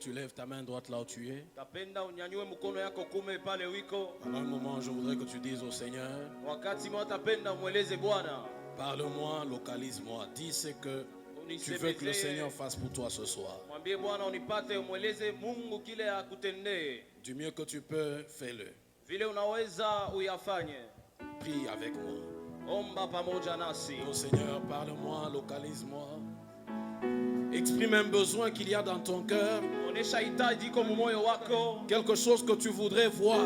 tu lèves ta main droite là où tu es. Tapenda unyanyue mkono yako kume pale wiko. Pendant un moment, je voudrais que tu dises au Seigneur, Wakati mwa tapenda mweleze Bwana. parle-moi, localise-moi. Dis ce que tu veux que le Seigneur fasse pour toi ce soir. Mwambie Bwana unipate umweleze Mungu kile akutendee. Du mieux que tu peux, fais-le. Vile unaweza uyafanye. Prie avec moi. Omba pamoja nasi. Oh Seigneur, parle-moi, localise-moi. Exprime un besoin qu'il y a dans ton cœur. Onesha hitaji kwa moyo wako. Quelque chose que tu voudrais voir.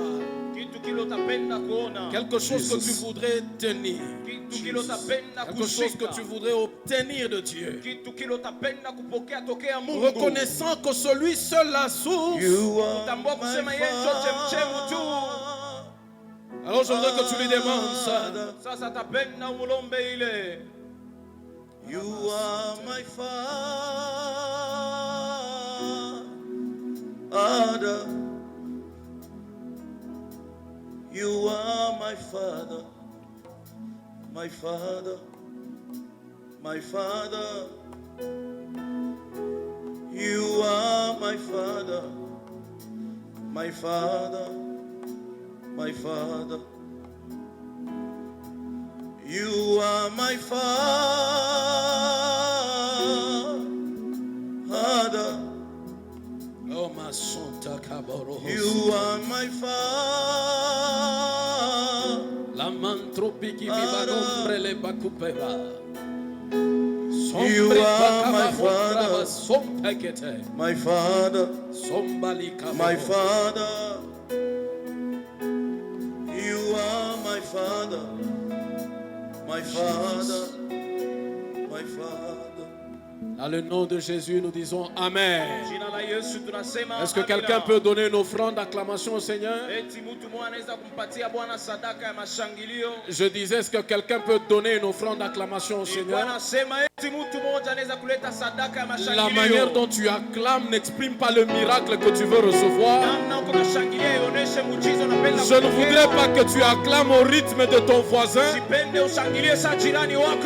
Kitu kile utapenda kuona. Quelque chose que tu voudrais tenir. Kitu kile utapenda quelque chose que tu voudrais obtenir de Dieu. Kitu kile utapenda kupokea tokea Mungu. Reconnaissant que celui seul la source. Utambua kusema yeye ndio chemchemu tu. Alors je voudrais que tu lui demandes ça. Sasa tapenda umulombe ile. You are my Father. You are my Father. My Father. My Father. You are my Father. My Father. My Father. You are my Father. Oh ma santa caboro. You are my Father. La mantropi qui viva nombre le bacupeva. You are my Father. My My Father. My Father. You are my Father. My Father, my Father. Dans le nom de Jésus, nous disons Amen. Est-ce que quelqu'un peut donner une offrande d'acclamation au Seigneur? Je disais, est-ce que quelqu'un peut donner une offrande d'acclamation au Seigneur? La manière dont tu acclames n'exprime pas le miracle que tu veux recevoir. Je ne voudrais pas que tu acclames au rythme de ton voisin.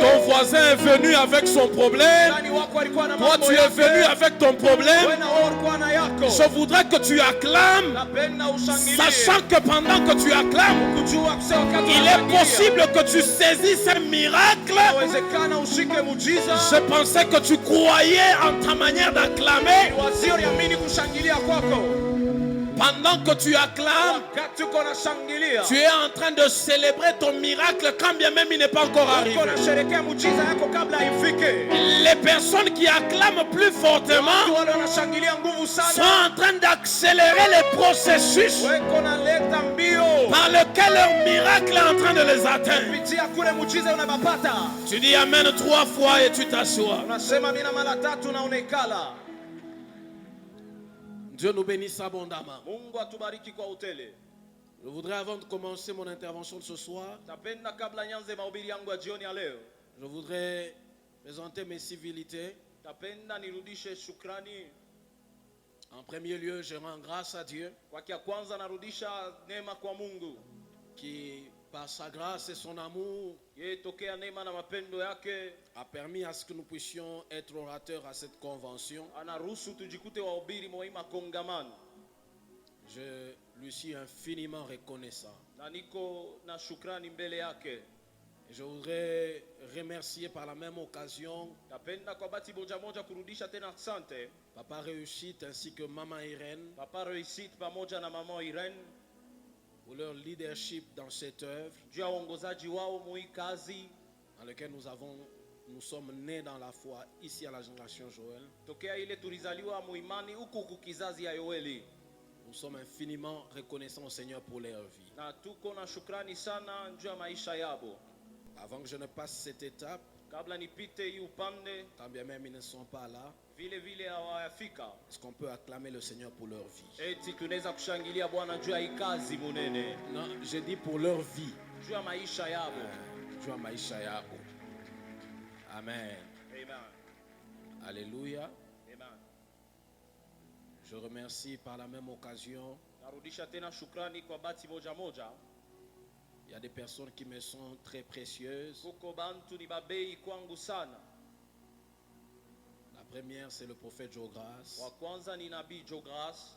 Ton voisin est venu avec son problème. Toi, tu es venu avec ton problème. Je voudrais que tu acclames, sachant que pendant que tu acclames, il est possible que tu saisisses un miracle. Je pensais que tu croyais en ta manière d'acclamer. Pendant que tu acclames, tu es en train de célébrer ton miracle quand bien même il n'est pas encore arrivé. Les personnes qui acclament plus fortement sont en train d'accélérer les processus par lequel leur miracle est en train de les atteindre. Tu dis Amen 3 fois et tu t'assois. Dieu nous bénisse abondamment. Je voudrais, avant de commencer mon intervention de ce soir, je voudrais présenter mes civilités. En premier lieu, je rends grâce à Dieu qui, par sa grâce et son amour, a permis à ce que nous puissions être orateurs à cette convention. Je lui suis infiniment reconnaissant. Je voudrais remercier par la même occasion Papa Réussite ainsi que Maman Irène pour leur leadership dans cette œuvre dans laquelle nous sommes nés dans la foi ici à la génération Joël. Nous sommes infiniment reconnaissants au Seigneur pour leur vie. Avant que je ne passe cette étape, quand bien même ils ne sont pas là, est-ce qu'on peut acclamer le Seigneur pour leur vie? Non, j'ai dit pour leur vie. Amen. Alléluia. Je remercie par la même occasion. Il y a des personnes qui me sont très précieuses. La première, c'est le prophète Jogras. Wa kwanza ni nabii Jogras.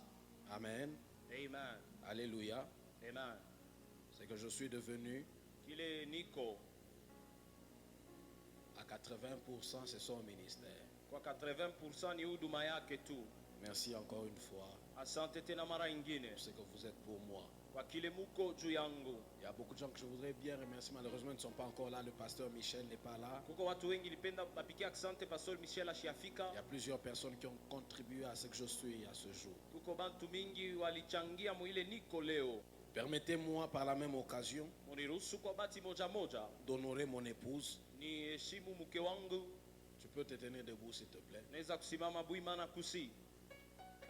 Amen. Amen. Alléluia. Amen. C'est que je suis devenu Kile niko à 80%, c'est son ministère. kwa 80% ni huduma yake tu. Merci encore une fois Asante tena mara ingine pour ce que vous êtes pour moi. kwa kile muko juu yangu. Il y a beaucoup de gens que je voudrais bien remercier. Malheureusement, ils ne sont pas encore là. Le pasteur Michel n'est pas là. Kuko watu wengi nipenda bapikia asante Pastor Michel ashiafika. Il y a plusieurs personnes qui ont contribué à ce que je suis à ce jour. Kuko bantu mingi walichangia muile niko leo. Permettez-moi par la même occasion Muniruhusu kwa bati moja moja d'honorer mon épouse. ni heshimu mke wangu. Tu peux te tenir debout s'il te plaît. Naweza kusimama buimana kusi.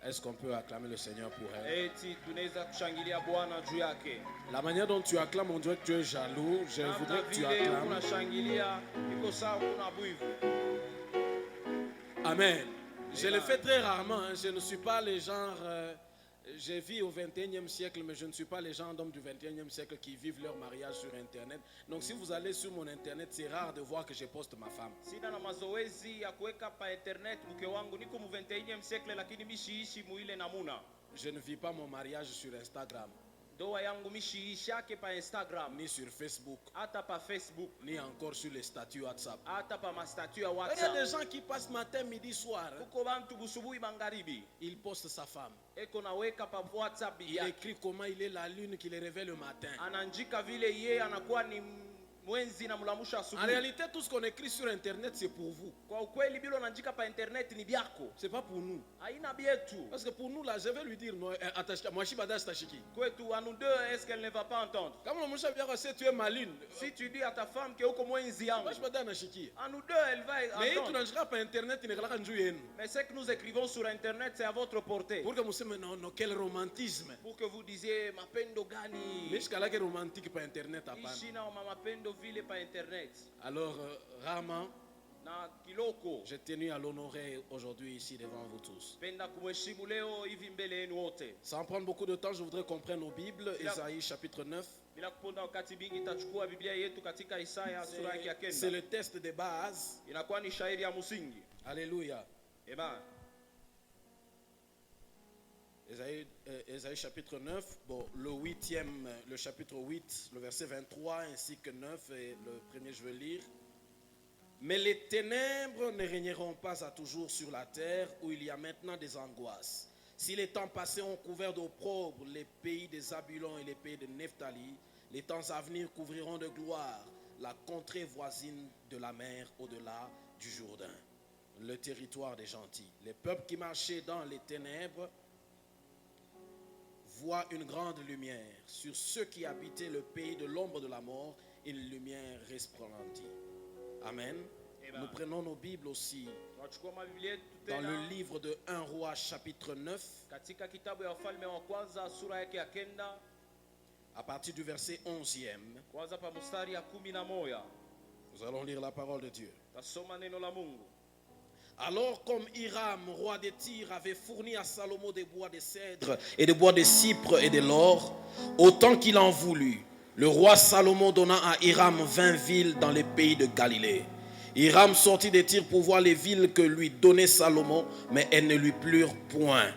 Est-ce qu'on peut acclamer le Seigneur pour elle? Eti tunaweza kushangilia Bwana juu yake. La manière dont tu acclames, on dirait que tu es jaloux. Je voudrais que tu acclames. Unashangilia iko sawa kuna buivu. Amen. Je le fais très rarement. Je ne suis pas le genre... je vis au 21e siècle, mais je ne suis pas les gens d'hommes du 21e siècle qui vivent leur mariage sur Internet. Donc si vous allez sur mon Internet, c'est rare de voir que je poste ma femme. Sina na mazoezi ya kuweka pa internet mke wangu, niko mu 21e siècle lakini mishiishi muile namuna. Je ne vis pas mon mariage sur Instagram, Doa yangu mishiishi yake pa Instagram, ni sur Facebook, hata pa Facebook, ni encore sur les statuts WhatsApp. hata pa mastatut ya Il y a WhatsApp. des gens qui passent matin, midi, soir. Kuko bantu busubuhi magharibi Il poste sa femme. eko naweka pa WhatsApp Il yake. écrit comment il est la lune qui les réveille le matin. Ananjika vile yeye anakuwa ni mwenzi na mlamusha En asubuhi. réalité, tout ce qu'on écrit sur Internet, c'est pour vous. Kwa ukweli bilo nanjika pa internet ni byako. C'est pas pour nous. Haina bietu. Parce que pour nous, là, je vais lui dire, non, moi, je suis badass tachiki. Kwetu à nous deux, est-ce qu'elle ne va pas entendre? Comme le monsieur vient dire, tu es ma lune. Si tu dis à ta femme que uko mwenzi yangu, Moi, je suis badass tachiki. à nous deux, elle va Mais tu entendre. n'as pas Internet, il n'est pas joué. Mais ce que nous écrivons sur internet, c'est à votre portée. Pour que vous sachiez, non, quel romantisme. Pour que vous disiez mapendo gani. Mais jusqu'à là, quel romantique par Internet à part. Ishi na mapendo vile pa internet. Alors, rarement, Na kiloko. j'ai tenu à l'honorer aujourd'hui ici devant vous tous. Penda kumheshimu leo hivi mbele yenu wote. Sans prendre beaucoup de temps, je voudrais qu'on prenne nos Bibles. Isaïe chapitre 9. Bila kuponda wakati bingi itachukua Biblia yetu katika Isaya sura yake ya C'est kenda. le test de base. Inakuwa ni shairi ya msingi. Alléluia. Amen. Isaïe chapitre 9, bon, le chapitre 8, le verset 23 ainsi que 9 et le premier je vais lire. Mais les ténèbres ne régneront pas à toujours sur la terre où il y a maintenant des angoisses. Si les temps passés ont couvert d'opprobre les pays des Zabulon et les pays de Nephtali, les temps à venir couvriront de gloire la contrée voisine de la mer au-delà du Jourdain, le territoire des gentils. Les peuples qui marchaient dans les ténèbres voient une grande lumière. Sur ceux qui habitaient le pays de l'ombre de la mort, une lumière resplendit. Amen. Amen. Nous prenons nos Bibles aussi Tunachukua mabiblia yetu dans tena le livre de 1 Roi chapitre 9 katika kitabu ya Wafalme wa kwanza sura yake ya kenda à partir du verset 11e. kwanza pa mstari ya 11. Nous allons lire la parole de Dieu. Tasoma neno la Mungu. Alors comme Hiram, roi de Tyr, avait fourni à Salomon des bois de cèdre et des bois de cypre et de l'or, autant qu'il en voulut, le roi Salomon donna à Hiram 20 villes dans les pays de Galilée. Hiram sortit de Tyr pour voir les villes que lui donnait Salomon, mais elles ne lui plurent point.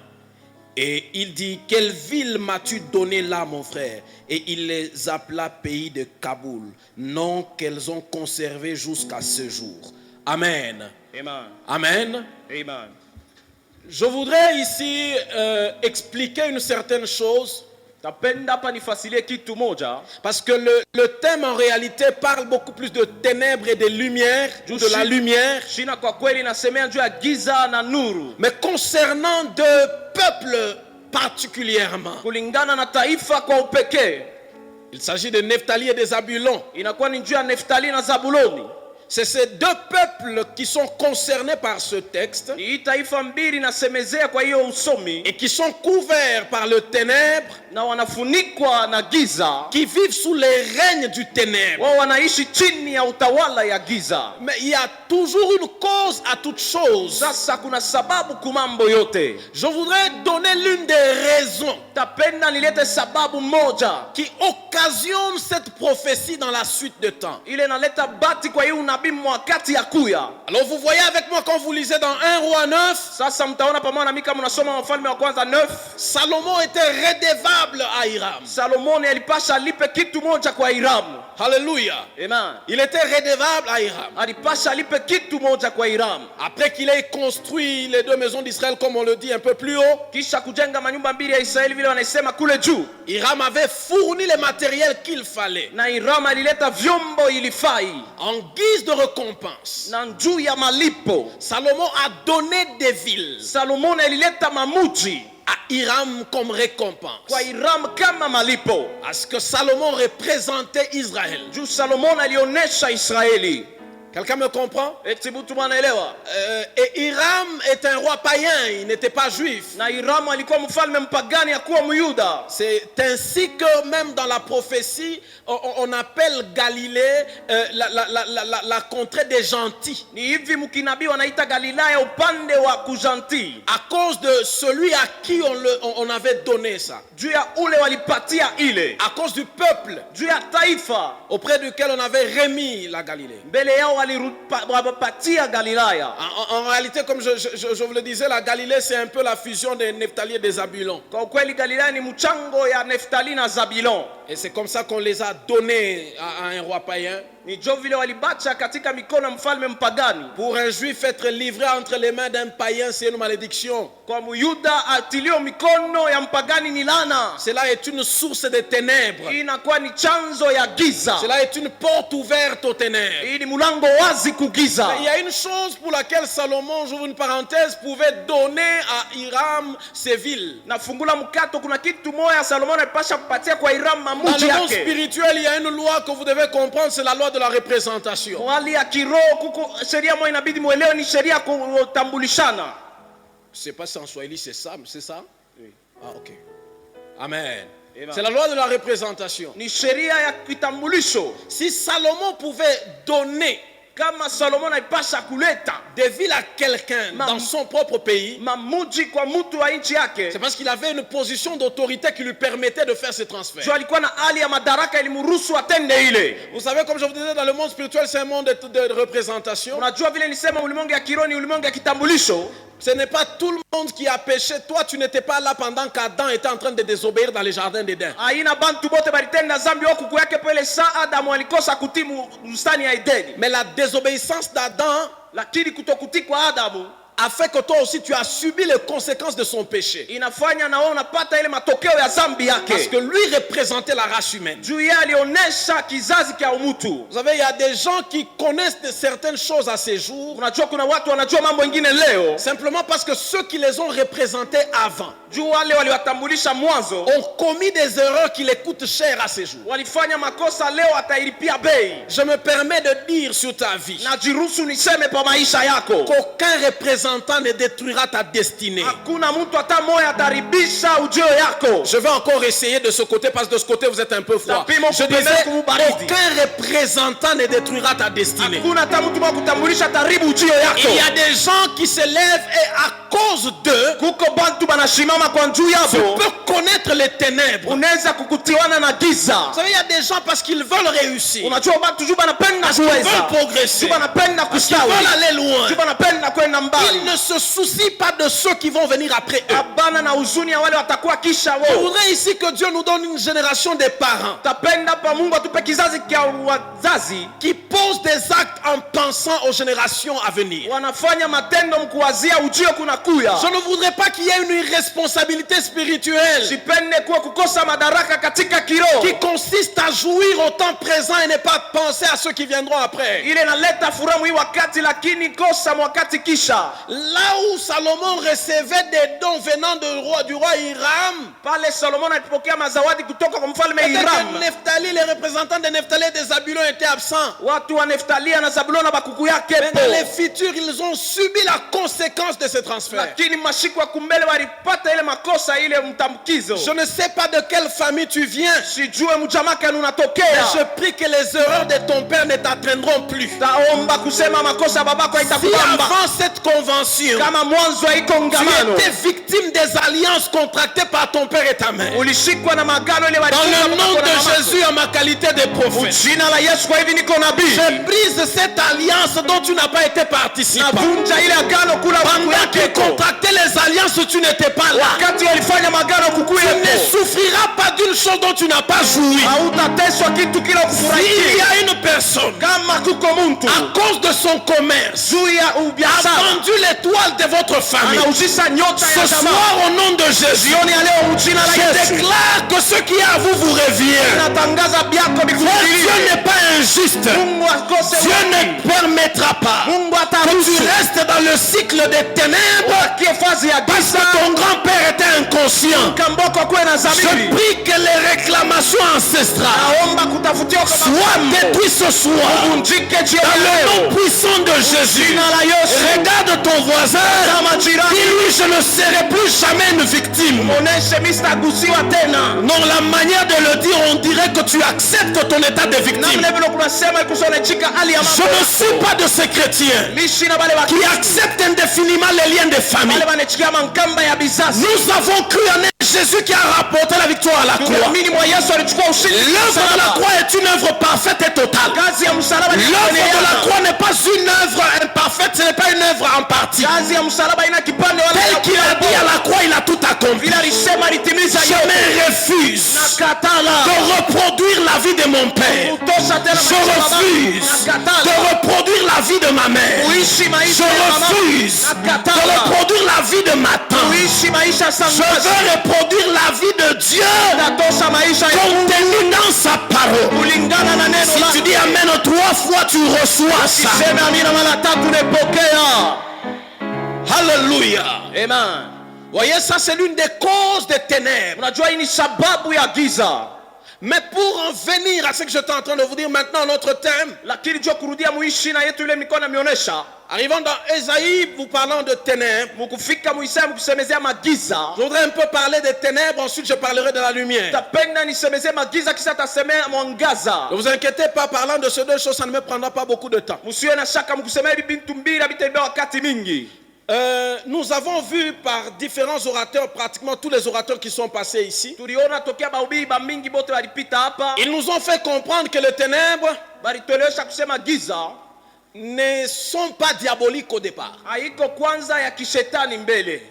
Et il dit, quelle ville m'as-tu donné là, mon frère? Et il les appela pays de Kaboul, nom qu'elles ont conservé jusqu'à ce jour. Amen. Amen. Amen. Amen. Je voudrais ici expliquer une certaine chose. Tapenda hapa nifasilie kitu moja. Parce que le thème en réalité parle beaucoup plus de ténèbres et de lumière, de la lumière. Shina kwa kweli nasemea juu ya giza na nuru. Mais concernant deux peuples particulièrement. Kulingana na taifa kwa upekee. Il s'agit de Nephtali et de Zabulon. Inakuwa ni juu ya Neftali na Zabuloni. C'est ces deux peuples qui sont concernés par ce texte Ni taifa mbili nasemezea kwa hiyo usomi et qui sont couverts par le ténèbre, na wanafunikwa na giza. qui vivent sous les règnes du ténèbre. Wao wanaishi chini ya utawala ya giza. Mais il y a toujours une cause à toute chose. Sasa kuna sababu kumambo yote. Je voudrais donner l'une des raisons Tapenda nilete sababu moja qui occasionne cette prophétie dans la suite de temps. ile naleta bati kwa hiyo unabii nabii mwakati ya kuya. Alors vous voyez avec moi quand vous lisez dans 1 Roi 9, Sasa mtaona pamoja na mimi kama mnasoma Wafalme wa kwanza 9, Salomon était redevable à Hiram. Salomoni alipasha alipe kitu moja kwa Hiramu. Alléluia. Amen. Il était redevable à Hiram. Alipasha alipe kitu moja kwa Hiramu. Après qu'il ait construit les 2 maisons d'Israël comme on le dit un peu plus haut, Kisha kujenga manyumba mbili ya Israeli vile wanasema kule juu. Hiram avait fourni les matériels qu'il fallait Na Hiramu alileta vyombo ilifai. en guise de récompense. Na juu ya malipo, Salomon a donné des villes Salomoni alileta mamuji à Hiram comme récompense. kwa Hiramu kama malipo. Parce que Salomon représentait Israël. Juu Salomoni alionesha Israeli. Quelqu'un me comprend? Eti mtu mwanaelewa? Et Hiram est un roi païen, il n'était pas juif. Na Hiramu alikuwa mfalme mpagani, hakuwa Myuda. C'est ainsi que même dans la prophétie, on appelle Galilée la contrée des gentils. Ni hivi mkinabii wanaita Galilaya upande wa kujanti. À cause de celui à qui on avait donné ça. Juu ya ule walipatia ile. À cause du peuple Juu ya taifa auprès duquel on avait remis la Galilée. mbele yao walipatia Galilaya. En réalité, comme je vous le disais, la Galilée c'est un peu la fusion des Nephtali et des Zabulon. Kwa ukweli Galilaya ni mchango ya Neftali na Zabilon. Et c'est comme ça qu'on les a donnés à un roi païen. Ni jo vile walibacha katika mikono mfalme mpagani. Pour un juif être livré entre les mains d'un païen, c'est une malédiction. Kwa Myuda atilio mikono ya mpagani ni laana. Cela est une source de ténèbres. Inakuwa ni chanzo ya giza. Cela est une porte ouverte aux ténèbres. Hii ni mlango wazi kugiza. Mais il y a une chose pour laquelle Salomon, j'ouvre une parenthèse, pouvait donner à Hiram ses villes. Nafungula mkato, kuna kitu moja Salomon alipasha kupatia kwa Hiramu Dans mamuji le monde yake. spirituel, il y a une loi que vous devez comprendre, c'est la loi de la représentation. Hali ya kiroho kuko sheria moja inabidi muelewe, ni sheria kutambulishana. Je ne sais pas si en Swahili c'est ça, mais c'est ça? Oui. Ah, ok. Amen. Amen. C'est la loi de la représentation. Ni sheria ya kitambulisho. Si Salomon pouvait donner Kama Salomon alipasha kuleta des villes à quelqu'un dans son propre pays, mamuji kwa mtu wa nchi yake, c'est parce qu'il avait une position d'autorité qui lui permettait de faire ce transfert. jo alikuwa na hali ya madaraka ilimruhusu atende ile. Vous savez, comme je vous disais, dans le monde spirituel, c'est un monde de représentation. Unajua vile nisema ulimwengu ya kiroho ni ulimwengu ya kitambulisho. Ce n'est pas tout le monde qui a péché. Toi, tu n'étais pas là pendant qu'Adam était en train de désobéir dans les jardins d'Éden. Aina bantu bote balitenda zambi wako kuku yake pele saa Adamu alikosa kutimu bustani ya Edeni. Mais la désobéissance d'Adam, Lakini kutokutii kwa Adamu a fait que toi aussi tu as subi les conséquences de son péché. inafanya na wewe unapata ile matokeo ya zambi Parce yake. que lui représentait la race humaine. Juu yeye alionesha kizazi cha umutu. Vous savez, il y a des gens qui connaissent de certaines choses à ces jours, Unajua kuna watu wanajua mambo mengine leo simplement parce que ceux qui les ont représentés avant juu wale waliwatambulisha mwanzo ont commis des erreurs qui les coûtent cher à ces jours. walifanya makosa, leo atailipia bei. Je me permets de dire sur ta vie Najiruhusu niseme pa maisha yako, qu'aucun représentant ne détruira ta destinée. hakuna mtu hata moja ataribisha ujio yako. Je vais encore essayer de ce côté parce que de ce côté vous êtes un peu froid. Je disais, aucun représentant ne détruira ta destinée. Hakuna hata mtu wa kutambulisha taribu ujio yako. Il y a des gens qui se lèvent et à cause d'eux, Kuko bantu banashimama kwa njuu tu yabo, peux connaître les ténèbres. unaweza kukutiwana na giza. Vous savez, il y a des gens parce qu'ils veulent réussir, Unajua bantu juu banapenda parce qu'ils kuweza, veulent progresser, juu banapenda parce qu'ils kustawi, veulent aller loin. juu banapenda kwenda mbali. Ils ne se soucient pas de ceux qui vont venir après eux. Abana na huzuni ya wale watakuwa kisha Je wao. voudrais ici que Dieu nous donne une génération de parents Tapenda pa Mungu atupe kizazi kia wazazi qui posent des actes en pensant aux générations à venir. wanafanya matendo mkuwazia ujio kuna kuya. Je ne voudrais pas qu'il y ait une irresponsabilité spirituelle Sipende kuwa kukosa madaraka katika kiroho qui consiste à jouir au temps présent et ne pas penser à ceux qui viendront après. ile naleta furaha mwi wakati, lakini kosa mwakati kisha. Là où Salomon recevait des dons venant du roi Hiram, Pale Solomon alipokea mazawadi kutoka kwa mfalme peut-être Hiram, que Nephtali, les représentants de Nephtali et des Zabulon étaient absents. watu wa Neftalia na Zabulona bakuku yake Mais dans les po, futurs, ils ont subi la conséquence de ce transfert. lakini mashiko ya kumbele walipata ile makosa ile mtamkizo. Je ne sais pas de quelle famille tu viens, Sijue mjamake mais unatokea. je prie que les erreurs de ton père ne t'atteindront plus. Taomba kusema makosa babako Si haitakubamba. avant cette convention, convention. Kama mwanzo haiko Tu ngamano. étais victime des alliances contractées par ton père et ta mère. Ulishikwa na magano ile Dans walifunga le nom kwa de mama. Jésus, en ma qualité de prophète, Jina la Yesu kwa hivi niko nabii. je brise cette alliance dont tu n'as pas été participant. Navunja ile agano kula Pendant qu'ils contractaient les alliances, tu n'étais pas là. wakati walifanya magano Tu kukuyepo. ne souffriras pas d'une chose dont tu n'as pas joui. Hautateswa kitu kila S'il y kufurahikia. a une personne, Kama kuko mtu à cause de son commerce, juu ya a ubiashara vendu l'étoile de votre famille, anauzisha nyota ce ya soir, jamaa. au nom de Jésus, Jioni ya leo mjina la je Yesu déclare que ce qui est à vous vous revient. natangaza byako Dieu bikurudilie. n'est pas injuste. Mungu akose Dieu haki. ne permettra pas Mungu que tu ataruhusu restes dans le cycle des ténèbres ubakie fazi ya parce giza. que ton grand-père était inconscient. Kamboko akuwe na Je dhamiri. prie que les réclamations ancestrales Naomba kutafutiwa kwa soient mafunzo. détruites ce soir. Uvunjike jioni Dans ya le leo. nom puissant de Jésus, Jina la Yesu. regarde ton voisin. Kama jirani. Dis-lui, je ne serai plus jamais une victime. Oneshe mimi sitagusiwa tena. Non, la manière de le dire, on dirait que tu acceptes ton état de victime. Namna vile kunasema ikusonechika hali ya Je mambo. ne suis pas de ces chrétiens Mishi na bale qui acceptent indéfiniment les liens de famille. bale banechikia mankamba ya bizazi. Nous avons cru en un Jésus qui a rapporté la victoire à la croix. Tunaamini mwa Yesu alichukua ushindi. L'œuvre de la croix est une œuvre parfaite et totale. Kazi ya msalaba ni L'œuvre de la kuoneana. croix n'est pas une œuvre imparfaite, ce n'est pas une œuvre en partie. Kazi ya msalaba ina kipande wala Tel qu'il a dit à la croix, il a tout accompli. vile alisema litimiza Je yote. me refuse Nakatala. de reproduire la vie de mon père. Kutosha tena Je maisha ya baba. refuse Nakatala. de reproduire la vie de ma mère. Kuishi Je maisha ya mama. refuse de Nakatala. reproduire la vie de ma tante. Kuishi maisha Je sangazi. veux reproduire la vie de Dieu Natosha maisha ya Mungu contenue dans sa parole. kulingana na neno Si tu dis Amen 3 fois, tu reçois ça. Sema amina mara tatu nepokea. Alléluia. Amen. Voyez, ça c'est l'une des causes des ténèbres. Unajua hii ni sababu ya giza. Mais pour en venir à ce que j'étais en train de vous dire maintenant, notre thème, Lakini jua kurudia muishi na yetu ile mikono ameonyesha. arrivons dans Ésaïe, vous parlant de ténèbres. Mukufika muisaya mukusemezea magiza. Je voudrais un peu parler des ténèbres, ensuite je parlerai de la lumière. Tapenda nisemezee magiza kisha tasemea mwangaza. Ne vous inquiétez pas, parlant de ces deux choses, ça ne me prendra pas beaucoup de temps. Musiwe na shaka mkusemea hivi bintu mbili habitaibia wakati mingi. Nous avons vu par différents orateurs, pratiquement tous les orateurs qui sont passés ici, Tuliona tokea bahubiri ba mingi bote walipita hapa. ils nous ont fait comprendre que les ténèbres Balituelewesha kusema giza ne sont pas diaboliques au départ. haiko kwanza ya kishetani mbele.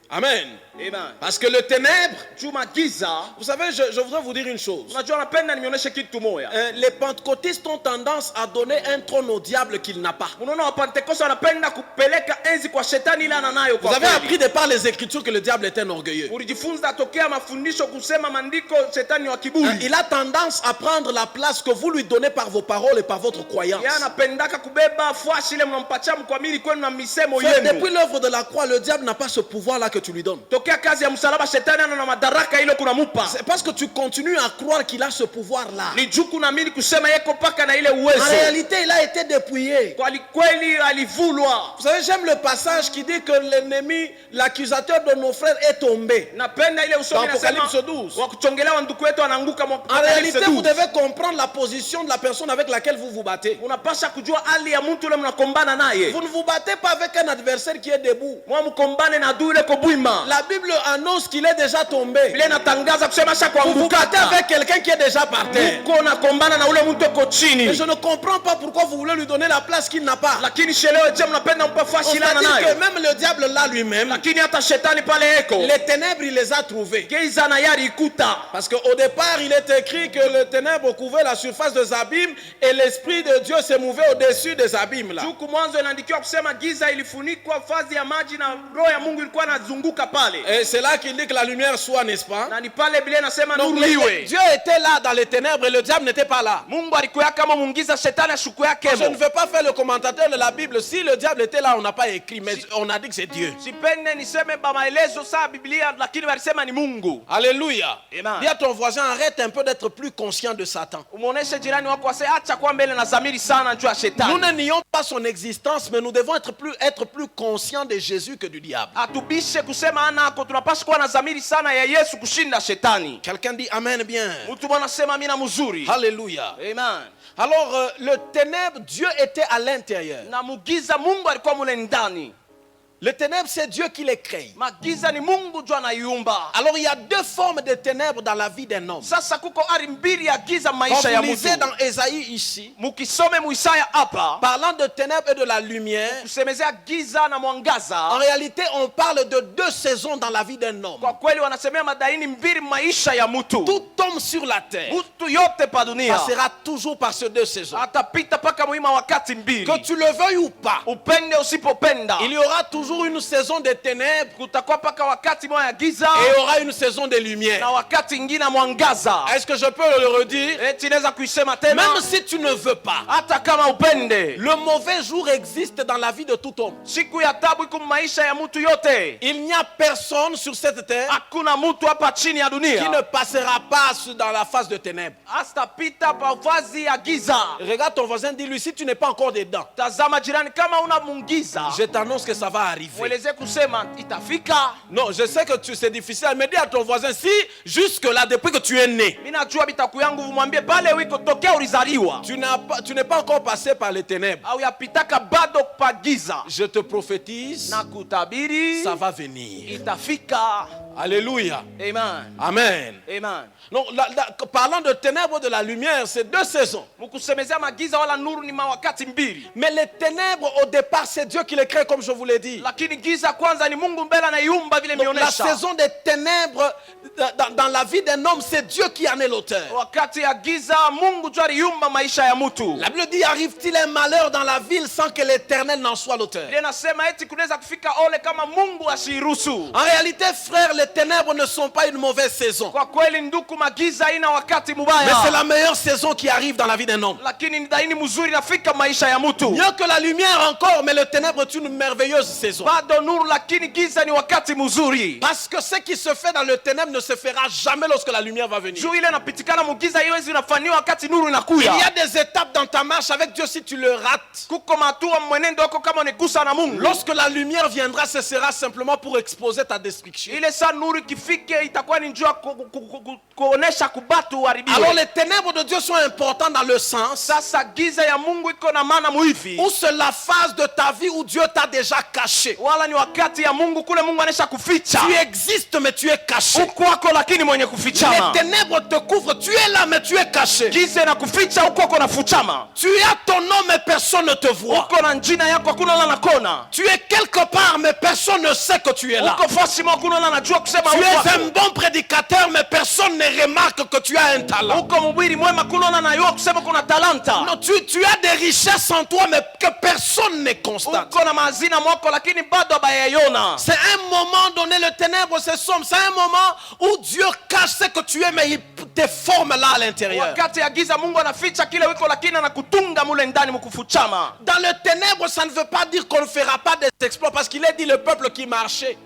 Amen. Amen. Parce que le ténèbre, Juma giza, vous savez, je voudrais vous dire une chose. unajua napenda nionyeshe kitu moja. Les pentecôtistes ont tendance à donner un trône au diable qu'il n'a pas. Unaona wapentekoste wanapenda kupeleka enzi kwa shetani ile ananayo Vous kwa avez kweli. appris de par les Écritures que le diable est un orgueilleux. Ulijifunza tokea mafundisho kusema maandiko shetani wa kiburi. Il a tendance à prendre la place que vous lui donnez par vos paroles et par votre croyance. Yeye anapendaka kubeba fuashi ile mnampatia mkwamili kwenu na misemo Frère, yenu. depuis l'œuvre de la croix, le diable n'a pas ce pouvoir-là que tu lui donnes. Tokea kazi ya msalaba shetani ana na madaraka ile kunamupa. C'est parce que tu continues à croire qu'il a ce pouvoir-là. Ni juu kunaamini kusema yeko paka na ile En uwezo. réalité, il a été dépouillé. Kwa kweli alivulwa. Vous savez, j'aime le passage qui dit que l'ennemi, l'accusateur de nos frères est tombé. Napenda ile usomi Dans nasema Apocalypse 12. wa kuchongelewa ndugu wetu anaanguka mwa En réalité, Apocalypse vous 12. devez comprendre la position de la personne avec laquelle vous vous battez. Unapasha kujua hali ya mtu ule mnakombana naye. Vous ne vous battez pas avec un adversaire qui est debout. Mwa mkombane na adui ile kobwima. La Bible annonce qu'il est déjà tombé. Biblia inatangaza kusema sha Vous vous battez kuanguka. avec quelqu'un qui est déjà par terre. Uko nakombana na ule mtu uko Et chini. je ne comprends pas pourquoi vous voulez lui donner la place qu'il n'a pas. Lakini shelewe je mnapenda mpa On fashi va lana dire nayo. que même le diable là lui-même, Lakini hata shetani pale eko. les ténèbres, il les a trouvées. Geiza na yari ikuta. Parce qu'au départ, il est écrit que les ténèbres couvraient la surface des abîmes et l'Esprit de Dieu se mouvait au-dessus des abîmes là. Juku mwanzo inaandikiwa kusema giza ilifunikwa fazi ya maji na roho ya Mungu ilikuwa inazunguka pale. Et c'est là qu'il dit que la lumière soit, n'est-ce pas? Na ni pale Biblia inasema Donc, nuru iwe. Dieu était là dans les ténèbres et le diable n'était pas là. Mungu alikuwa kama mungiza shetani ashuku yake. Je ne veux pas faire le commentateur de la Bible. Si le diable était là, on n'a pas écrit, mais on a dit que c'est Dieu. Sipende niseme ba maelezo saa Biblia lakini walisema ni Mungu. Alléluia. Amen. Dis à ton voisin, arrête un peu d'être plus conscient de Satan. Umuoneshe jirani wako ase acha kwa mbele na dhamiri sana juu ya Nous shetani. ne nions pas son existence, mais nous devons être plus conscients de Jésus que du diable. Atubishe kusema ana ako tunapaswa kuwa na dhamiri sana ya Yesu kushinda shetani. Quelqu'un dit Amen bien. Mtu anasema mimi na mzuri. Alléluia. Amen. Alors, le ténèbre, Dieu était à l'intérieur. Na mugiza Mungu alikuwa mule ndani. Les ténèbres, c'est Dieu qui les crée. Magiza ni Mungu ndio anaiumba. Alors il y a deux formes de ténèbres dans la vie d'un homme. Sasa kuko ari mbili ya giza Quand maisha ya vous lisez mtu. dans Ésaïe ici, Mukisome mu Isaya hapa, parlant de ténèbres et de la lumière, kusemezea giza na en mwangaza. réalité on parle de deux saisons dans la vie d'un homme. Kwa kweli wanasemea madaini mbili maisha ya mtu. Tout homme sur la terre Mtu yote pa dunia passera toujours par ces deux saisons. atapita paka muima wakati mbili. Que tu le veuilles ou pas, Upende usipopenda, il y aura toujours une saison de ténèbres kutakuwa paka wakati moja ya giza et il y aura une saison de lumière. na wakati ingine mwangaza. Est-ce que je peux le redire? Eti naweza kuisema tena, Même si tu ne veux pas, hata kama upende. le mauvais jour existe dans la vie de tout homme. Siku ya tabu iko maisha ya mtu yote. Il n'y a personne sur cette terre Hakuna mtu hapa chini ya qui dunia ne passera pas dans la phase de ténèbres. astapita pa vazi ya giza. Regarde ton voisin, dis-lui, si tu n'es pas encore dedans, Tazama jirani, kama una mungiza, je t'annonce que ça va arriver. mweleze kusema itafika. Non, je sais que c'est difficile, mais dis à ton voisin, si jusque-là, depuis que tu es né, Mimi najua bitaku yangu, vumwambie pale wiko tokea ulizaliwa tu n'es pas encore passé par les ténèbres, au yapitaka bado pa giza, je te prophétise, na kutabiri ça va venir. itafika. Alléluia. Amen. Amen. Amen. Donc, parlant de ténèbres et de la lumière, c'est deux saisons. Mukusemezea magiza wala nuru ni mawakati mbili. Mais les ténèbres, au départ, c'est Dieu qui les crée, comme je vous l'ai dit. Lakini giza kwanza ni Mungu mbele anaiumba vile Donc, la mionyesha. saison des ténèbres dans la vie d'un homme, c'est Dieu qui en est l'auteur. Wakati ya giza Mungu ndio aliumba maisha ya mtu. La Bible dit, arrive-t-il un malheur dans la ville sans que l'Éternel n'en soit l'auteur? Ile nasema eti kunaweza kufika ole kama Mungu asiruhusu. En réalité, frères, les ténèbres ne sont pas une mauvaise saison. Kwa kweli nduku, magiza ina wakati Mais mubaya. c'est la meilleure saison qui arrive dans la vie d'un homme. Lakini ni daini mzuri nafika maisha ya mtu. Mieux que la lumière encore, mais le ténèbre est une merveilleuse saison. Bado nuru, lakini giza ni wakati mzuri. Parce que ce qui se fait dans le ténèbre ne se fera jamais lorsque la lumière va venir. Juu ile inapitikana mugiza iwezi inafanywa wakati nuru inakuya. Il y a des étapes dans ta marche avec Dieu si tu le rates. Kuko matua mwenendo wako kama unigusa na Mungu. Lorsque la lumière viendra, ce sera simplement pour exposer ta destruction. Ile saa nuru kifike itakuwa ni njia kuonesha kubatu uharibiwe. Alors les ténèbres de Dieu sont importantes dans le sens Sasa giza ya Mungu iko na maana muhivi. où c'est la phase de ta vie où Dieu t'a déjà caché. Wala ni wakati ya Mungu kule Mungu anesha kuficha. Tu existes mais tu es caché. Uko wako lakini mwenye kufichama. Les ténèbres te couvrent, tu es là mais tu es caché. Giza na kuficha, uko wako nafuchama. Tu as ton nom mais personne ne te voit. Uko na njina yako hakuna la nakona. Tu es quelque part mais personne ne sait que tu es là. Uko fasi mwa hakuna la najua kusema Tu uko es wako. un bon prédicateur mais personne ne remarque que tu as un talent. Uko mhubiri mwema kuna na najua kusema kuna talanta. Non, tu as des richesses en toi mais que personne ne constate. Uko na mazina mwako lakini bado abayaiona. C'est un moment donné, le ténèbre se sombre. C'est un moment où Dieu cache ce que tu es, mais il te forme là à l'intérieur. Wakati ya giza Mungu anaficha kile wiko lakini anakutunga mule ndani mkufuchama. Dans le ténèbre, ça ne veut pas dire qu'on ne fera pas des exploits, parce qu'il est dit le peuple qui marchait.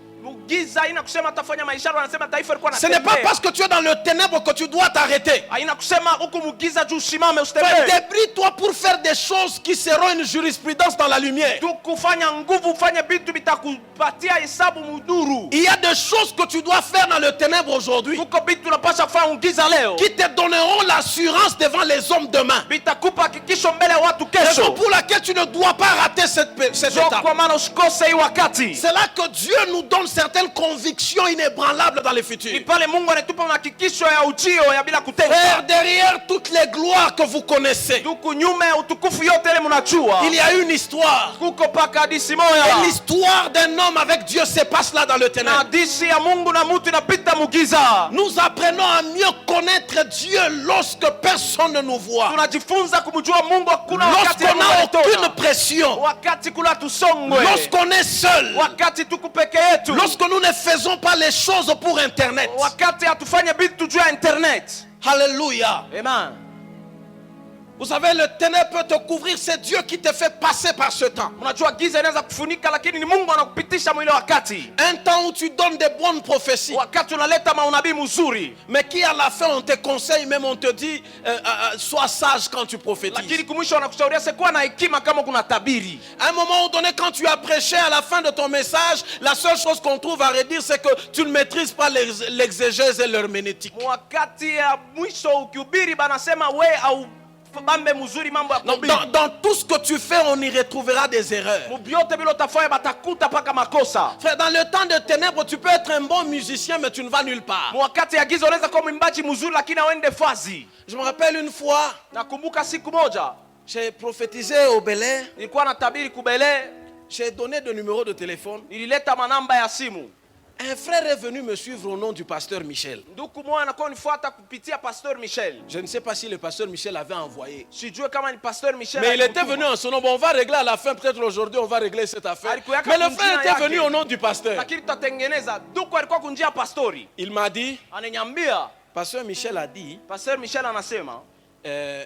Giza haina kusema atafanya maishara, anasema taifa lilikuwa Ce n'est pas parce que tu es dans le ténèbre que tu dois t'arrêter. haina kusema huku mugiza juu usimame usitembee. Débrouille-toi pour faire des choses qui seront une jurisprudence dans la lumière. Tu kufanya nguvu ufanye vitu vitakupatia hesabu muduru. Il y a des choses que tu dois faire dans le ténèbre aujourd'hui Kuko vitu unapaswa kufanya giza leo. qui te donneront l'assurance devant les hommes demain. Vitakupa hakikisho mbele ya watu Raison kesho. pour laquelle tu ne dois pas rater cette étape. Kwa maana usikose hii wakati. C'est là que Dieu nous donne certaines convictions inébranlables dans le Ni futur. pale Mungu anatupa hakikisho ya ujio ya bila Frère, kutenga. derrière toutes les gloires que vous connaissez, Tuku nyume ya utukufu yote ile mnajua. il y a une histoire. Kuko paka hadithi Et moja. l'histoire d'un homme avec Dieu se passe là dans le Na ténèbre. hadithi ya Mungu na mtu inapita mugiza. Nous apprenons à mieux connaître Dieu lorsque personne ne nous voit. Tunajifunza kumjua Mungu hakuna wakati Lorsqu'on n'a aucune anatuona. pression. Wakati kula tusongwe. Lorsqu'on est seul. Wakati tuko peke yetu. Lorsque nous ne faisons pas les choses pour Internet. Wakati hatufanye vitu juu ya internet. Alléluia. Amen. Vous savez, le ténèbre peut te couvrir, c'est Dieu qui te fait passer par ce temps. Unajua giza inaweza kufunika lakini ni Mungu anakupitisha mwile wakati. Un temps où tu donnes des bonnes prophéties, Wakati unaleta maunabii mzuri. mais qui à la fin on te conseille, même on te dit, sois sage quand tu prophétises. Lakini kumwisho wanakushauria sikuwa na hekima kama kuna tabiri. À un moment donné, quand tu as prêché à la fin de ton message, la seule chose qu'on trouve à redire, c'est que tu ne maîtrises pas l'exégèse et l'herméneutique. Wakati ya mwisho ukihubiri banasema we au bambe mzuri mambo ya kuhubiri. Dans tout ce que tu fais, on y retrouvera des erreurs. Mubyote bila utafanya batakuta paka makosa. Frère, dans le temps de ténèbres, tu peux être un bon musicien, mais tu ne vas nulle part. Wakati ya giza unaweza kuwa mwimbaji mzuri lakini hauende fazi. Je me rappelle une fois, Nakumbuka siku moja j'ai prophétisé au Bel-Air. nilikuwa natabiri kubele, J'ai donné de numéros de téléphone. nilileta manamba ya simu. Un frère est venu me suivre au nom du pasteur Michel. Ndugu moja anakuwa nifuata kupitia Pasteur Michel. Je ne sais pas si le pasteur Michel avait envoyé. Sijue kama ni Pasteur Michel. Mais il était venu en son nom. Bon, on va régler à la fin. Peut-être aujourd'hui, on va régler cette affaire. Mais le frère était venu au nom du pasteur. Lakini tutatengeneza. Ndugu alikuwa kunjia pastori. Il m'a dit, Ananiambia, pasteur Michel a dit, Pasteur Michel anasema,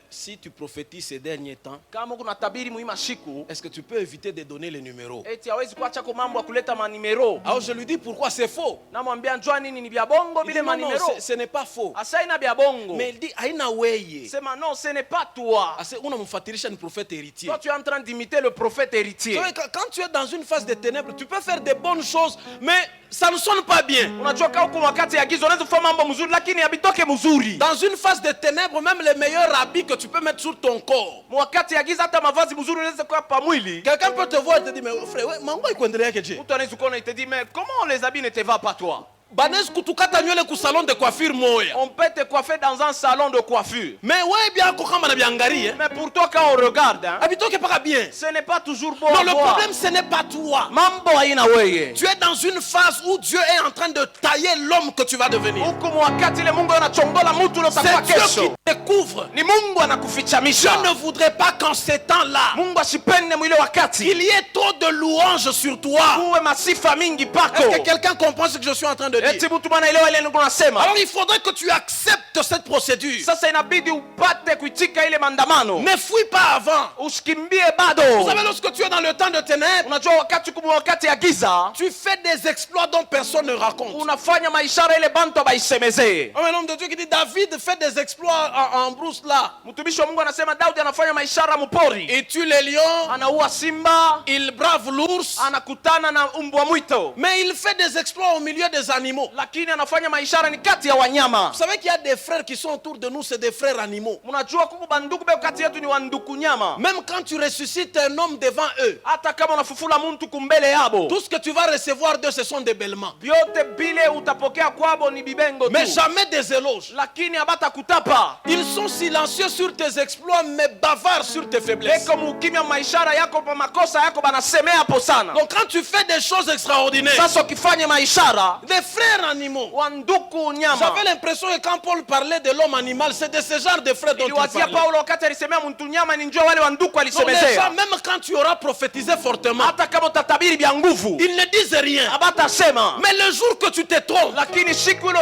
si tu prophétises ces derniers temps, kama kuna tabiri muhimu siku, est-ce que tu peux éviter de donner les numéros? eti hawezi kuacha kwa mambo ya kuleta manimero. Alors je lui dis pourquoi c'est faux. Namwambia njoo nini ni vya bongo Il dit, bile non, non, manimero. ce n'est pas faux. Asa ina vya bongo. Mais il dit, aina weye. Sema non, ce n'est pas toi. Unamfuatilisha ni prophète héritier. Toi tu es en train d'imiter le prophète héritier. Quand tu es dans une phase de ténèbres, tu peux faire des bonnes choses, mais ça ne sonne pas bien. Unajua kama uko wakati ya giza unaweza kufanya mambo mzuri lakini habitoke mzuri. Dans une phase de ténèbres, même les meilleurs habits que tu peux mettre sur ton corps, Wakati ya giza hata mavazi mzuri unaweza kuwa pa mwili. quelqu'un peut te voir et te dire, mais frère, mango ikuendelea keje? Mtu anaweza kuona te dit mais comment les habits ne te va pas toi? Banez kutukata nywele ku salon de coiffure moya. On peut te coiffer dans un salon de coiffure. Mais ouais bien ko kama na biangari, Mais pour toi quand on regarde, hein, habitoke pas bien. ce n'est pas toujours bon. Non, à le voir. problème ce n'est pas toi. Mambo haina wewe. Tu es dans une phase où Dieu est en train de tailler l'homme que tu vas devenir. Huko wakati ile Mungu anachongola mtu utakuwa C'est Dieu kesho. qui découvre. Ni Mungu anakufichamisha. Je ne voudrais pas qu'en ces temps-là, Mungu asipende mwile wakati. qu'il y ait trop de louanges sur toi. Kuwe masifa mingi pako. Est-ce que quelqu'un comprend ce que je suis en train de dire? Eti mtu bana elewa ile niko nasema. Alors il faudrait que tu acceptes cette procédure. Sasa inabidi upate kuitika ile maandamano. Ne fuis pas avant. Usikimbie bado. Vous savez, lorsque tu es dans le temps de ténèbres, Unajua wakati kumu wakati ya giza, tu fais des exploits dont personne ne raconte. unafanya maishara ile bantu baisemezee. Un homme de Dieu qui dit, David fait des exploits en brousse là. Mtumishi wa Mungu anasema Daudi anafanya maishara mpori. Il tue les lions, Anaua simba, il brave l'ours, anakutana na mbwa mwito. mais il fait des exploits au milieu des animaux. Lakini anafanya maishara ni kati ya wanyama. Vous savez qu'il y a des frères qui sont autour de nous, c'est des frères animaux. Mnajua kuku banduku beko kati yetu ni wanduku nyama. Même quand tu ressuscites un homme devant eux, Hata kama unafufula mtu kumbele yabo, tout ce que tu vas recevoir d'eux, ce sont des bêlements. vyote bile utapokea kwabo ni bibengo Mais tu. jamais des éloges. Lakini abata kutapa. Ils sont silencieux sur tes exploits, mais bavards sur tes faiblesses. Beko mukimya maishara yako pa makosa yako banasemea hapo sana. Donc quand tu fais des choses extraordinaires, Sasa ukifanya maishara des frères animaux, wanduku nyama. j'avais l'impression que quand Paul parlait de l'homme animal, c'est de ce genre de frères dont il Iliwazia parlait. Paulo wakati alisemea mtu nyama ni njoo wale wanduku Donc les gens, alisemezea. même quand tu auras prophétisé fortement, Hata kama utatabiri bya nguvu, ils ne disent rien. abatasema. Mais le jour que tu te trompes, Lakini siku ile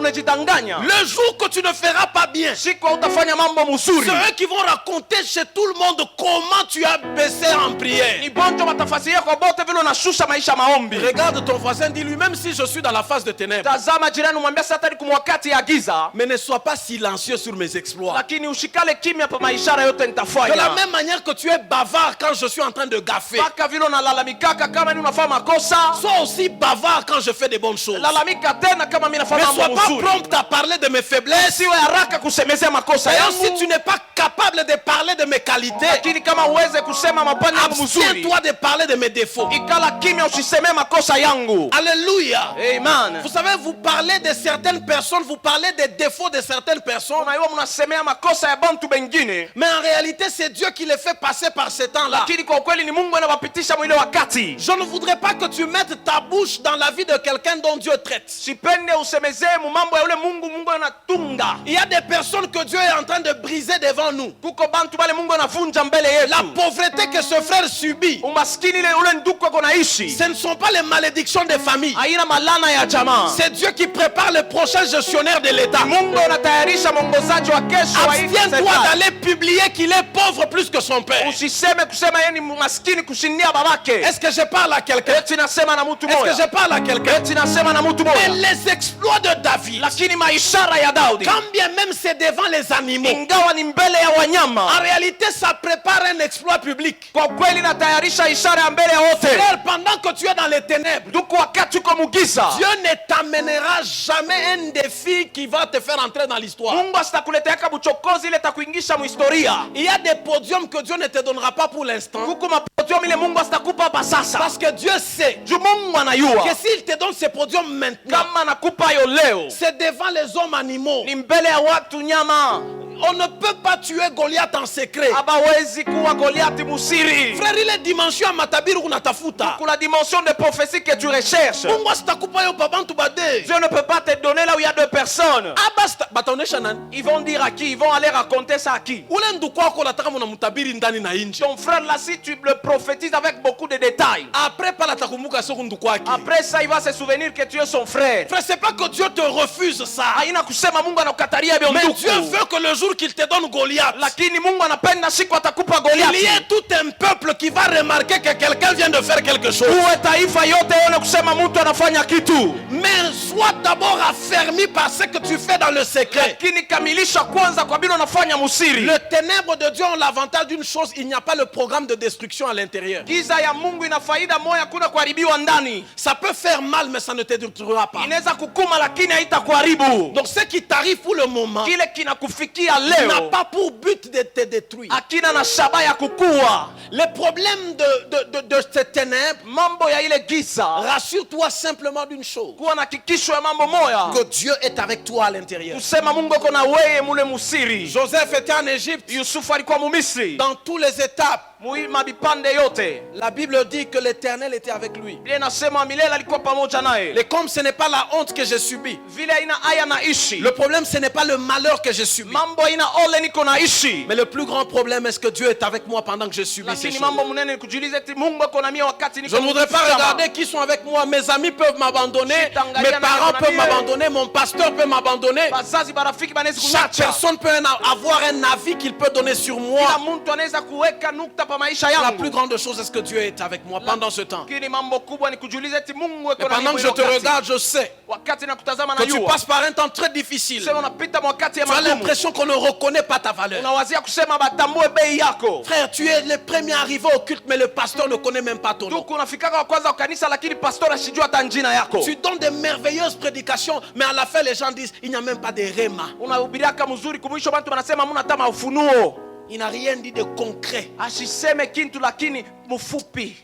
unajidanganya, le jour que tu ne feras pas bien, siku utafanya mambo mzuri, c'est eux qui vont raconter chez tout le monde comment tu as baissé en prière. ni bonjo watafasiria kwa bote vile unashusha maisha maombi. Regarde ton voisin, dis-lui, même si je suis dans la phase de ténèbres, Tazama jirani, mwambie sasa ni kumwakati ya giza, mais ne sois pas silencieux sur mes exploits. lakini ushikale kimya pa maishara yote De la nitafanya. même manière que tu es bavard quand je suis en train de gaffer, Mpaka vile unalalamikaka kama ni unafanya makosa, sois aussi bavard quand je fais des bonnes choses. lalamika tena kama mimi Ne nafanya sois mambo pas mzuri. prompt à parler de mes faiblesses. Siwe haraka kusemezea makosa D'ailleurs, si tu yangu, n'es pas capable de parler de mes qualités, lakini kama uweze kusema mapana yangu mzuri, abstiens-toi de parler de mes défauts. ikala kimya usisemee makosa yangu. Alléluia. Amen. Vous savez, vous parlez de certaines personnes, vous parlez des défauts de certaines personnes, Unaiwa mnasemea makosa ya bantu bengine, mais en réalité, c'est Dieu qui les fait passer par ces temps-là. lakini kwa kweli ni Mungu anawapitisha mwile wakati. Je ne voudrais pas que tu mettes ta bouche dans la vie de quelqu'un dont Dieu traite. Sipende usemezee mu mambo ya yule Mungu anatunga. Il y a des personnes que Dieu est en train de briser devant nous. Kuko bantu bale Mungu anavunja mbele yetu. La pauvreté que ce frère subit, Umaskini ile ule ndugu ako naishi, ce ne sont pas les malédictions des familles. haina malana ya jamaa. C'est Dieu qui prépare le prochain gestionnaire de l'État. Mungu anatayarisha mwongozaji wa kesho wa hii Abstiens-toi serikali. d'aller publier qu'il est pauvre plus que son père. Usiseme kusema yeye ni maskini kushindia babake. Est-ce que je parle à quelqu'un? Eti nasema na mtu Est-ce que moja. je parle à quelqu'un? Eti nasema na mtu Mais moja. les exploits de David, Lakini maishara ya Daudi, quand bien même c'est devant les animaux, ingawa ni mbele ya en wanyama, réalité ça prépare un exploit public. kwa kweli natayarisha ishara ya mbele ya wote. Frère, pendant que tu es dans les ténèbres, Ndugu, wakati uko mugiza, Dieu ne ne t'amènera jamais un défi qui va te faire entrer dans l'histoire. Mungu asitakuletea buchokozi ile takuingisha muhistoria. Il y a des podiums que Dieu ne te donnera pas pour l'instant. Kuko mapodium ile Mungu asitakupa hapa sasa. Parce que Dieu sait Juu Mungu anayua que s'il te donne ces podiums maintenant, kama anakupa yo leo c'est devant les hommes animaux. ni mbele ya watu nyama. On ne peut pas tuer Goliath en secret. Abawezi kuwa Goliathi musiri. Frère, il est dimension à matabiri unatafuta. Kuna dimension de prophétie que tu recherches. Mungu asitakupa yo babantu bade. Dieu ne peut pas te donner là où il y a deux personnes. Abasta bataonesha nani? Ils vont dire à qui? Ils vont aller raconter ça à qui? Ule ndugu wako unataka mnamtabiri ndani na nje. Ton frère là, si tu le prophétises avec beaucoup de détails, Après pala takumbuka soko ndugu wake. après ça il va se souvenir que tu es son frère. Frère, c'est pas que Dieu te refuse ça. Haina kusema Mungu anakukatalia hivyo Mais ndugu. Dieu veut que le jour qu'il te donne Goliath, Lakini Mungu anapenda siku atakupa il y Goliathi. ait tout un peuple qui va remarquer que quelqu'un vient de faire quelque chose. Uwe taifa yote one kusema mtu anafanya kitu. Mais sois d'abord affermi par ce que tu fais dans le secret. Lakini kamilisha kwanza kwa bila unafanya musiri. Le ténèbre de Dieu ont l'avantage d'une chose, il n'y a pas le programme de destruction à l'intérieur. Giza ya Mungu ina faida moja, kuna kuharibiwa ndani. Ça peut faire mal, mais ça ne te détruira pas. Inaweza kukuma lakini haitakuharibu. Donc ce qui t'arrive pour le moment Kile kinakufikia n'a leo pas pour but de te détruire. akina na shaba ya kukua. Les problèmes de ces ténèbres, Mambo ya ile giza, rassure-toi simplement d'une chose, kuwa na hakikisho ya mambo moja, que Dieu est avec toi à l'intérieur. kusema Mungu ako na wewe mule musiri. Joseph était en Égypte, Yusufu alikuwa mumisri. dans toutes les étapes. Mabipande yote La Bible dit que l'Éternel était avec lui. Biblia inasema milele alikuwa pamoja naye. Et comme ce n'est pas la honte que j'ai subie, Vile haina aya naishi, le problème ce n'est pas le malheur que j'ai subi, mambo haina ole niko naishi, mais le plus grand problème est-ce que Dieu est avec moi pendant que je subis ces lakini choses. mambo mnene ni kujiuliza eti Mungu ako na mimi wakati niko. Je ne voudrais pas regarder qui sont avec moi. Mes amis peuvent m'abandonner, mes parents peuvent m'abandonner, mon pasteur peut m'abandonner. Bazazi barafiki banaweza Chaque kuniacha. personne peut avoir un avis qu'il peut donner sur Kila moi. mtu anaweza kuweka nukta pa maisha La yangu. plus grande chose est-ce que Dieu est avec moi pendant ce temps. Lakini mambo kubwa ni kujiuliza eti Mungu Et ako na pendant mimi que je te wakati. regarde, je sais Wakati nakutazama que tu najua. passes par un temps très difficile. Sema unapita wakati ya Tu as magumu. l'impression qu'on ne reconnaît pas ta valeur. Unawazia kusema batambue bei yako. Frère, tu es le premier arrivé au culte, mais le pasteur ne connaît même pas ton nom. Tuko unafikaka wa kwanza kwa kanisa lakini pastor asijua hata jina yako. Tu donnes de merveilleuses prédications, mais à la fin, les gens disent il n'y a même pas de rema. Unahubiriaka mzuri kumwisho watu wanasema hamna hata ufunuo. Il n'a rien dit de concret. Asiseme kintu lakini mfupi.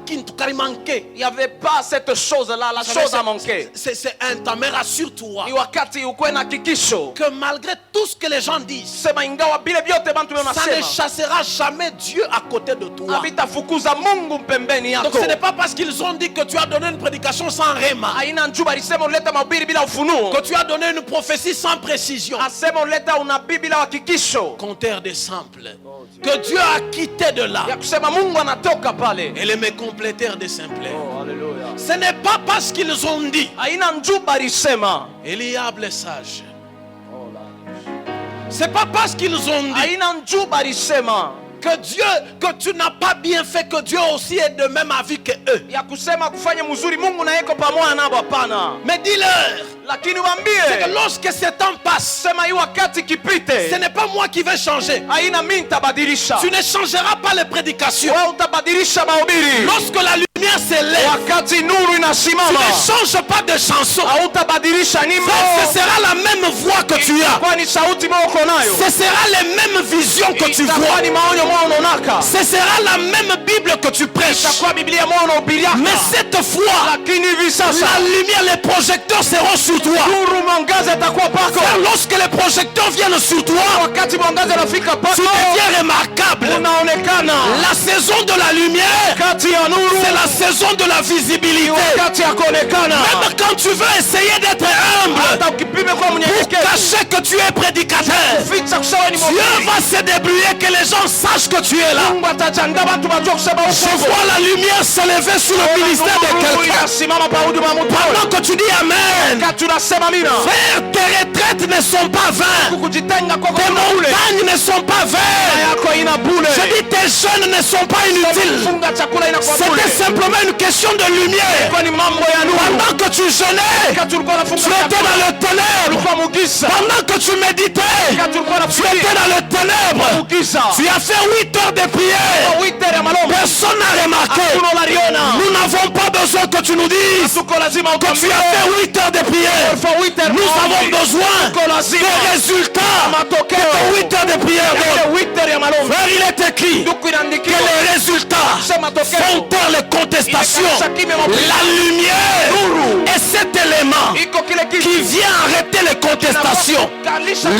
Il Il y avait pas cette chose là, la chose a manqué. C'est un temps, mais rassure-toi Ni wakati ukuwe na hakikisho. que malgré tout ce que les gens disent, Sema ingawa bile vyote bantu ça ne wanasema. chassera jamais Dieu à côté de toi. Habitafukuza Mungu pembeni Donc yako. ce n'est pas parce qu'ils ont dit que tu as donné une prédication sans rema, Haina njuba alisema unaleta mahubiri bila ufunuo. que tu as donné une prophétie sans précision, Asema unaleta unabii bila hakikisho. compteur des simples, que Dieu a quitté de là Ya kusema Mungu anatoka pale. et les compléteurs des simples. Oh, haleluya. Ce n'est pas parce qu'ils ont dit Haina njuba alisema. Eliab le sage. C'est pas parce qu'ils ont dit Haina njuba alisema. que Dieu, que tu n'as pas bien fait, que Dieu aussi est de même avis que eux. Ya kusema kufanya mzuri Mungu na yeko pamoja nabo hapana. Mais dis-leur, Lakini c'est que waambie lorsque ce temps passe, sema hii wakati ce kipite. n'est pas moi qui vais changer. Haina mimi nitabadilisha. Tu ne changeras pas les prédications. Wewe utabadilisha mahubiri. Lorsque la lumière s'élève, Wakati nuru tu inasimama. ne changes pas de chanson. Hautabadilisha nyimbo. Ce sera la même voix que tu as. Kwani sauti moyo uko nayo. Ce sera les mêmes visions que tu vois. Itakuwa ni maonyo moyo unaonaka. Ce sera la même Bible que tu prêches. Itakuwa Biblia moyo unahubiriaka. Mais cette fois, Lakini hivi sasa la lumière, les projecteurs seront sur toi. nuru mwangaza itakuwa pako. Car lorsque les projecteurs viennent sur toi, Wakati mwangaza unafika pako. tu deviens remarquable. Unaonekana. La saison de la lumière, Kati ya nuru. c'est la saison de la visibilité. Wakati ya kuonekana. Même quand tu veux essayer d'être humble, Hata ukipime kwa pour mnyenyekevu. cacher que tu es prédicateur, Ficha kusema ni Dieu mhubiri. va se débrouiller que les gens sachent que tu es là. Mungu atajiandaa watu wajue kusema Je uongo. vois la lumière s'élever sur le ministère de Nuru quelqu'un. inasimama pa huduma ya mtu. Pendant que tu dis Amen, Wakati unasema mina. frère, tes retraites ne sont pas vaines. Kujitenga kwako Tes kuna bure. montagnes ne sont pas vaines. Yako ina bure. Je dis tes jeûnes ne sont pas inutiles. Funga chakula inakuwa bure. C'était simplement une question de lumière. Kwa ni mambo ya nuru. Pendant que tu jeûnais, Wakati ulikuwa unafunga tu étais chakula. dans le ténèbre. Ulikuwa mugisa. Pendant que tu méditais, Wakati ulikuwa tu unafikiri. étais dans le ténèbre. Mugisa. Tu as fait 8 heures de prière. Witeri ya malombi. Personne n'a remarqué. Hakuna unaliona. Nous n'avons pas besoin que tu nous dises que tu as fait 8 heures de prière. Nous avons besoin des résultats de 8 heures de prière. Frère, il est écrit que les résultats font taire les contestations. La lumière est cet élément qui vient arrêter les contestations.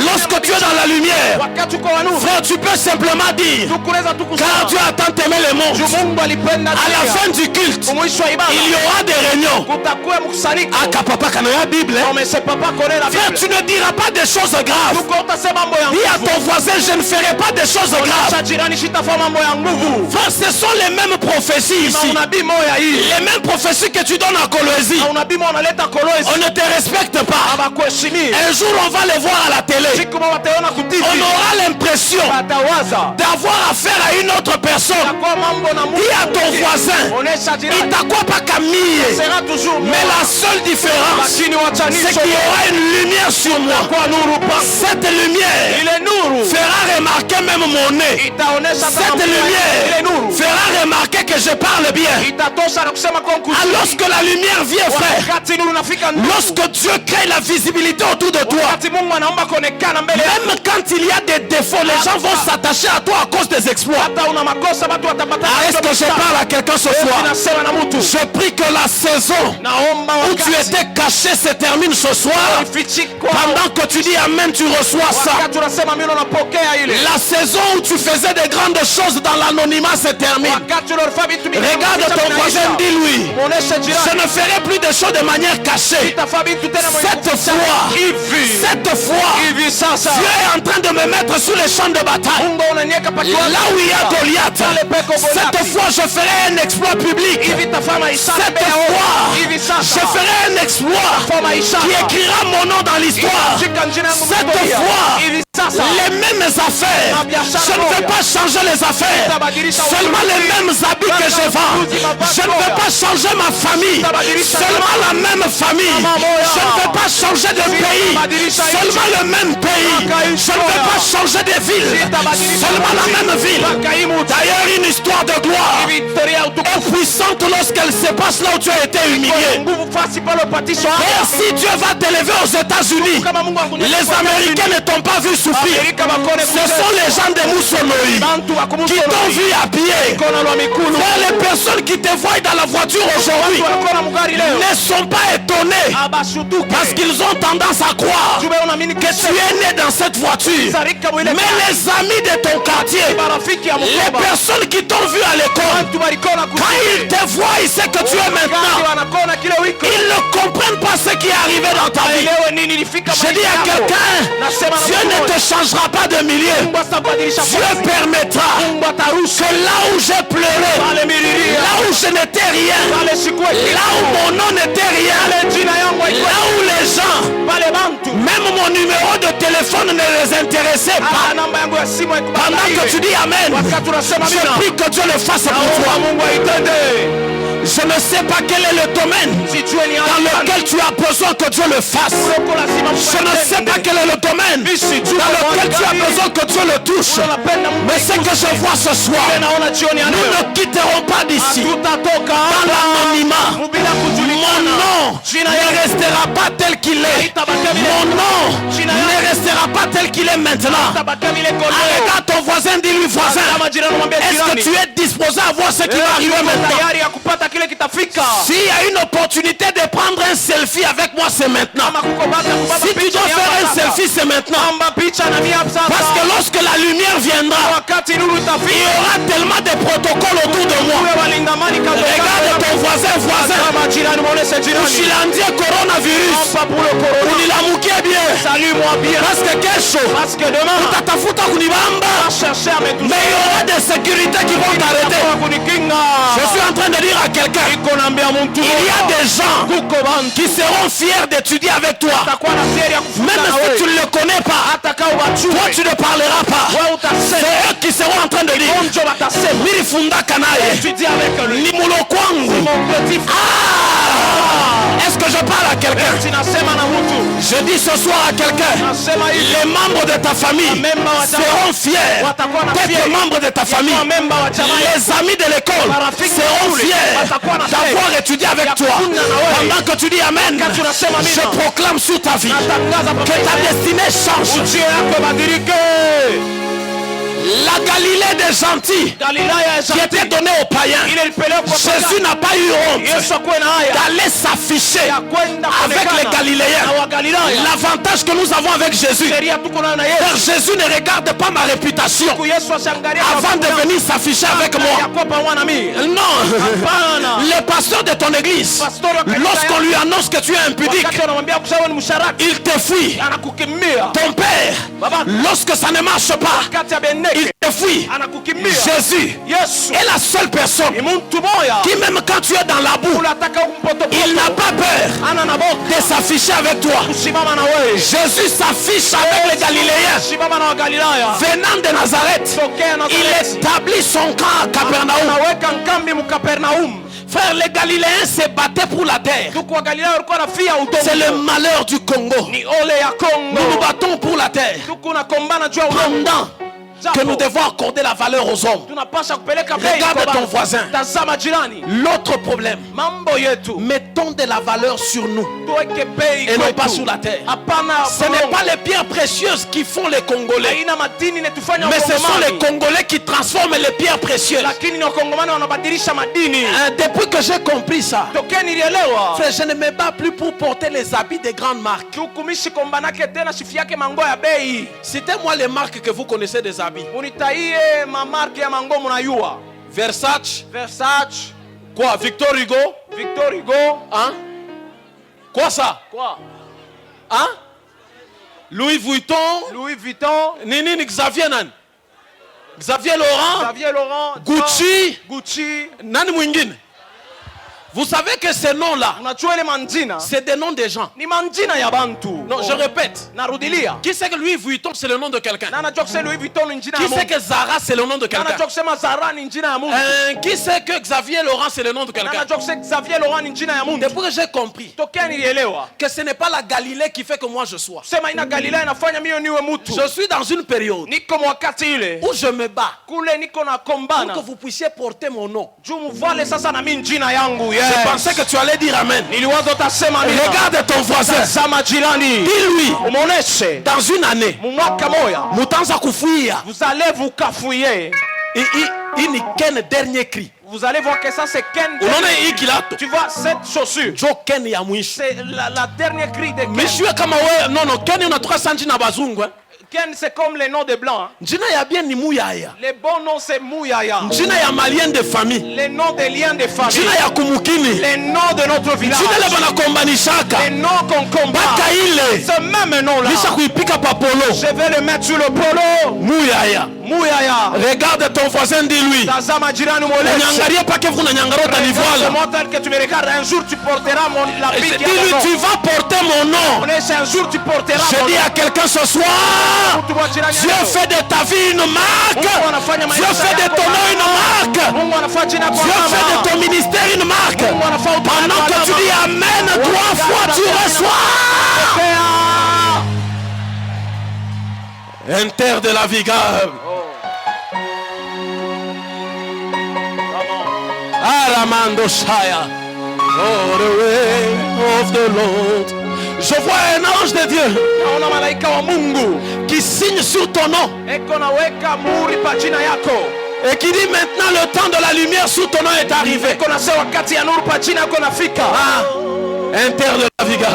Lorsque tu es dans la lumière, frère, tu peux simplement dire, car Dieu a tant aimé le monde. À la fin du culte, il y aura des réunions. Bible, frère, tu ne diras pas des choses graves. Dis à ton voisin, je ne ferai pas des choses graves. Frère, ce sont les mêmes prophéties ici. Les mêmes prophéties que tu donnes à Colosie. On ne te respecte pas. Un jour on va les voir à la télé. On aura l'impression d'avoir affaire à une autre personne. Dis à ton voisin, il t'a quoi pas Camille. Mais la seule différence, c'est qu'il y aura une lumière sur moi. Cette lumière fera remarquer même mon nez. Cette lumière fera remarquer que je parle bien. Alors que la lumière vient, frère, lorsque Dieu crée la visibilité autour de toi, même quand il y a des défauts, les gens vont s'attacher à toi à cause des exploits. Est-ce que je parle à quelqu'un ce soir? Je prie que la saison où tu étais caché se termine ce soir. Pendant que tu dis Amen, tu reçois ça. La saison où tu faisais des grandes choses dans l'anonymat se termine. Regarde ton voisin, dis-lui, je ne ferai plus de choses de manière cachée. Cette fois, Dieu est en train de me mettre sous les champs de bataille. Là où il y a Goliath, cette fois je ferai un exploit public. Cette fois, je ferai un exploit qui écrira mon nom dans l'histoire. Cette fois, les mêmes affaires. Je ne veux pas changer les affaires. Seulement les mêmes habits que je vends. Je ne veux pas changer ma famille. Seulement la même famille. Je ne veux pas changer de pays. Seulement le même pays. Je ne veux pas changer de ville. Seulement la même ville. D'ailleurs, une histoire de gloire est puissante lorsqu'elle se passe là où tu as été humilié. Et si Dieu va t'élever aux États-Unis, les Américains ne t'ont pas vu souffrir. Ce sont les gens de Moussonoï qui t'ont vu habillé. Les personnes qui te voient dans la voiture aujourd'hui ne sont pas étonnés parce qu'ils ont tendance à croire que tu es né dans cette voiture. Mais les amis de ton quartier, les personnes qui t'ont vu à l'école, quand ils te voient, ils savent que tu es maintenant. Ils ne comprennent pas ce qui est arrivé dans ta vie. Je dis à quelqu'un, Dieu ne te changera pas de milieu. Dieu permettra que là où j'ai pleuré, là où je n'étais rien, là où mon nom n'était rien, là où les gens, même mon numéro de téléphone ne les intéressait pas, pendant que tu dis Amen, je prie que Dieu le fasse pour toi. Je ne sais pas quel est le domaine dans lequel tu as besoin que Dieu le fasse. Je ne sais pas quel est le domaine dans lequel tu as besoin que Dieu le touche. Mais ce que je vois ce soir, nous ne quitterons pas d'ici dans l'anonymat. Mon nom ne restera pas tel qu'il est. Mon nom ne restera pas tel qu'il est maintenant. Regarde ton voisin, dis-lui voisin, est-ce que tu es disposé à voir ce qui va arriver maintenant? S'il y a une opportunité de prendre un selfie avec moi, c'est maintenant. Si tu dois faire un selfie, c'est maintenant. Parce que lorsque la lumière viendra, il y aura tellement de protocoles autour de moi. Regarde ton voisin. Ushilandie coronavirus. Unilamukie bien. Parce que kesho, utatafuta kunibamba. Mais il y aura des sécurités qui vont t'arrêter. Je suis en train de dire à quelqu'un, il y a des gens qui seront fiers d'étudier avec toi. Même si tu ne le connais pas, toi tu ne parleras pas. C'est eux qui seront en train de dire, Mirifunda Kanaye, Nimulo Kwangu. Est-ce que je parle à quelqu'un? Je dis ce soir à quelqu'un, les membres de ta famille seront fiers d'être membres de ta famille. Les amis de l'école seront fiers d'avoir étudié avec toi. Pendant que tu dis Amen, je proclame sur ta vie que ta destinée change. La Galilée des gentils qui était donnée aux païens, Jésus n'a pas eu honte d'aller s'afficher avec les Galiléens. L'avantage que nous avons avec Jésus, car Jésus ne regarde pas ma réputation avant de venir s'afficher avec moi. Non, le pasteur de ton église, lorsqu'on lui annonce que tu es impudique, il te fuit. Ton père, lorsque ça ne marche pas, il te fuit. Jésus est la seule personne qui, même quand tu es dans la boue, il n'a pas peur de s'afficher avec toi. Jésus s'affiche avec les Galiléens. Venant de Nazareth, il établit son camp à Capernaum. Frère, les Galiléens se battaient pour la terre. C'est le malheur du Congo. Nous nous battons pour la terre. Pendant que nous devons accorder la valeur aux hommes. Regarde ton voisin. L'autre problème, mettons de la valeur sur nous et non pas sur la terre. Ce n'est pas les pierres précieuses qui font les Congolais, mais ce sont les Congolais qui transforment les pierres précieuses. Depuis que j'ai compris ça, frère, je ne me bats plus pour porter les habits des grandes marques. Citez-moi les marques que vous connaissez des habits. Versace. Quoi? Victor Hugo. Hein? Quoi ça? Quoi? Hein? Louis Vuitton. Nini Xavier Nan. Xavier Laurent. Gucci. Nani mwingine. Vous savez que ces noms-là, c'est des noms des gens. Non, je répète. Qui sait que Louis Vuitton, c'est le nom de quelqu'un? Qui sait que Zara, c'est le nom de quelqu'un? Qui sait que Xavier Laurent, c'est le nom de quelqu'un? Depuis que j'ai compris que ce n'est pas la Galilée qui fait que moi je sois. Je suis dans une période où je me bats pour que vous puissiez porter mon nom. Je pensais que tu allais dire Amen. Regarde ton voisin. Dis-lui, dans une année, vous allez vous cafouiller. Il n'y qu'un dernier cri. Vous allez voir que ça c'est Ken. Tu vois cette chaussure. C'est la dernière cri de Ken. Ken c'est comme les noms des blancs. Les bons noms c'est Mouyaya. De famille. Les noms des liens de famille. Les noms de notre village. Les noms qu'on combat. Ce même nom là. Je vais le mettre sur le polo. Mouyaya. Regarde ton voisin, dis-lui. Que tu me regardes, un jour tu porteras la vie. Dis-lui, tu vas porter mon nom. Un jour tu porteras. Je dis à quelqu'un ce soir, Dieu fait de ta vie une marque. Dieu fait de ton nom une marque. Dieu fait de ton ministère une marque. Pendant que tu dis Amen 3 fois, tu reçois. Inter de la Vigable. Aramando Shaya. Oh, the way of the Lord. Je vois un ange de Dieu qui signe sur ton nom et qui dit maintenant le temps de la lumière sur ton nom est arrivé. Inter de la Viga.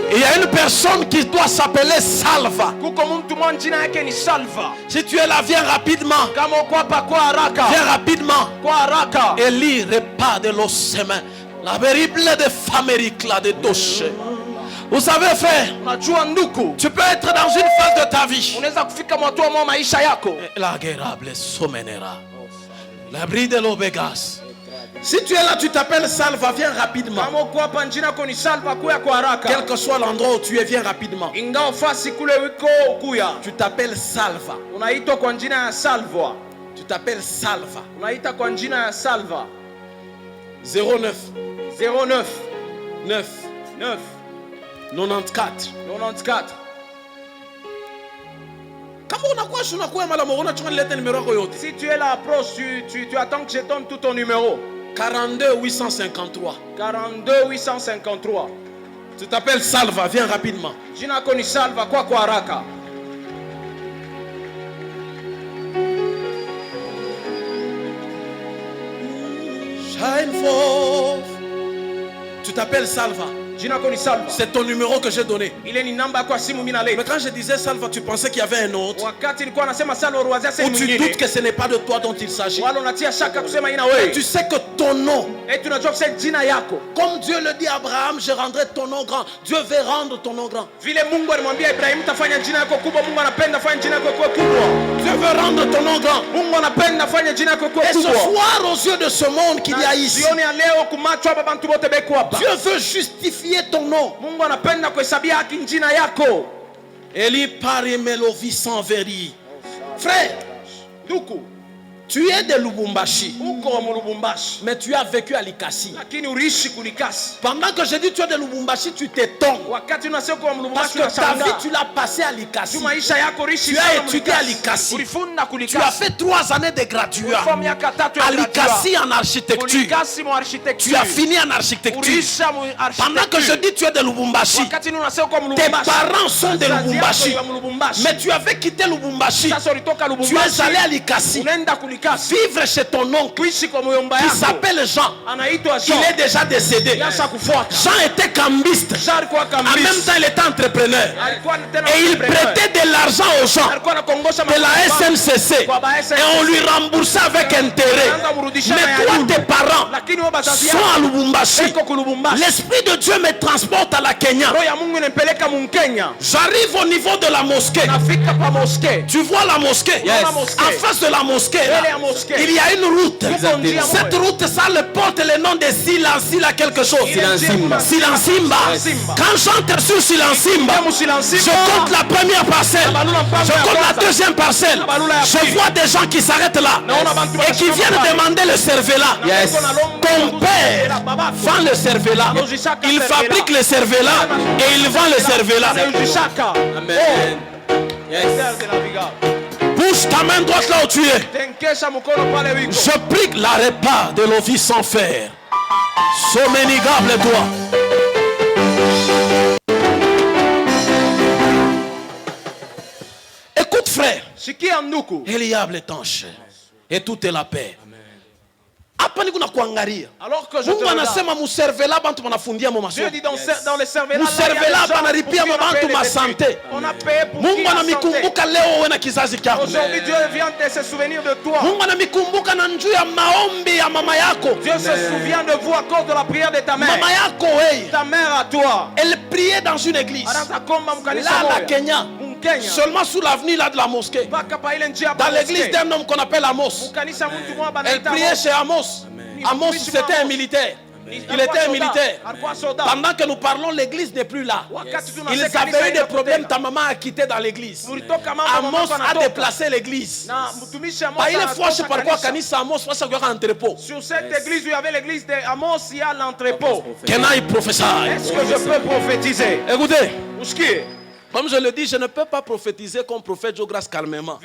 Il y a une personne qui doit s'appeler Salva. Si tu es là, viens rapidement. Viens rapidement. Et lire pas de l'eau semaine. La véritable de Famérique là de Doche. Vous savez frère, tu peux être dans une phase de ta vie. La guérable somenera. L'abri de l'Obegas. Si tu es là, tu t'appelles Salva, viens rapidement. Quel que soit l'endroit où tu es, viens rapidement. Tu t'appelles Salva. Tu t'appelles Salva. 09 09 9 9 94. 94. Si tu es là, approche, tu attends que je donne tout ton numéro. 42 853. 42 853. Tu t'appelles Salva, viens rapidement. Jina lako ni Salva, kwa haraka. Shine forth. Tu t'appelles Salva. C'est ton numéro que j'ai donné. Mais quand je disais Salva, tu pensais qu'il y avait un autre. Ou tu doutes que ce n'est pas de toi dont il s'agit. Et tu sais que ton nom, comme Dieu le dit à Abraham, je rendrai ton nom grand. Dieu veut rendre ton nom grand. Dieu veut rendre ton nom grand. Et ce soir, aux yeux de ce monde qu'il y a ici, Dieu veut justifier ton nom. Eli parimelovi sans veri. Frère, tu es de Lubumbashi, mais tu as vécu à Likasi. Pendant que je dis tu es de Lubumbashi, tu t'étonnes. Parce que ta vie tu l'as passée à Likasi. Tu as étudié à Likasi. Tu as fait 3 années de graduat à Likasi en architecture. Tu as fini en architecture. Pendant que je dis tu es de Lubumbashi, tes parents sont de Lubumbashi, mais tu avais quitté Lubumbashi. Tu es allé à Likasi vivre chez ton oncle qui s'appelle Jean. Il est déjà décédé. Jean était cambiste. En même temps il était entrepreneur. Et il prêtait de l'argent aux gens de la SNCC. Et on lui remboursait avec intérêt. Mais toi tes parents sont à Lubumbashi. L'Esprit de Dieu me transporte à la Kenya. J'arrive au niveau de la mosquée. Tu vois la mosquée? En face de la mosquée là, il y a une route. Cette route, ça le porte le nom de Silansila quelque chose. Silansimba. Quand j'entre sur Silansimba, je compte la première parcelle, je compte la deuxième parcelle. Je vois des gens qui s'arrêtent là et qui viennent demander le cervelas. Ton père vend le cervelas. Il fabrique le cervelas et il vend le cervelas. Amen. Pousse ta main droite là où tu es. Je prie l'arrêt pas de l'office sans faire. Somménigable toi. Écoute frère. Eliable étanche. Et tout est la paix. Alors que je te regarde, Dieu dit dans le cervelas, on a payé pour qui la santé. Aujourd'hui Dieu vient de se souvenir de toi. Dieu se souvient de vous à cause de la prière de ta mère. Ta mère à toi. Elle priait dans une église. Là à Kenya. Seulement sous l'avenue là de la mosquée. Dans l'église d'un homme qu'on appelle Amos. Elle priait chez Amos. Amos c'était un militaire. Il était un militaire. Pendant que nous parlons, l'église n'est plus là. Ils avaient eu des problèmes. Ta maman a quitté dans l'église. Amos a déplacé l'église. Il est fâché par quoi Kanisa Amos parce qu'il y a un entrepôt. Sur cette église où il y avait l'église d'Amos, il y a l'entrepôt. Est-ce que je peux prophétiser? Écoutez. Comme je le dis, je ne peux pas prophétiser comme prophète Jogras calmement.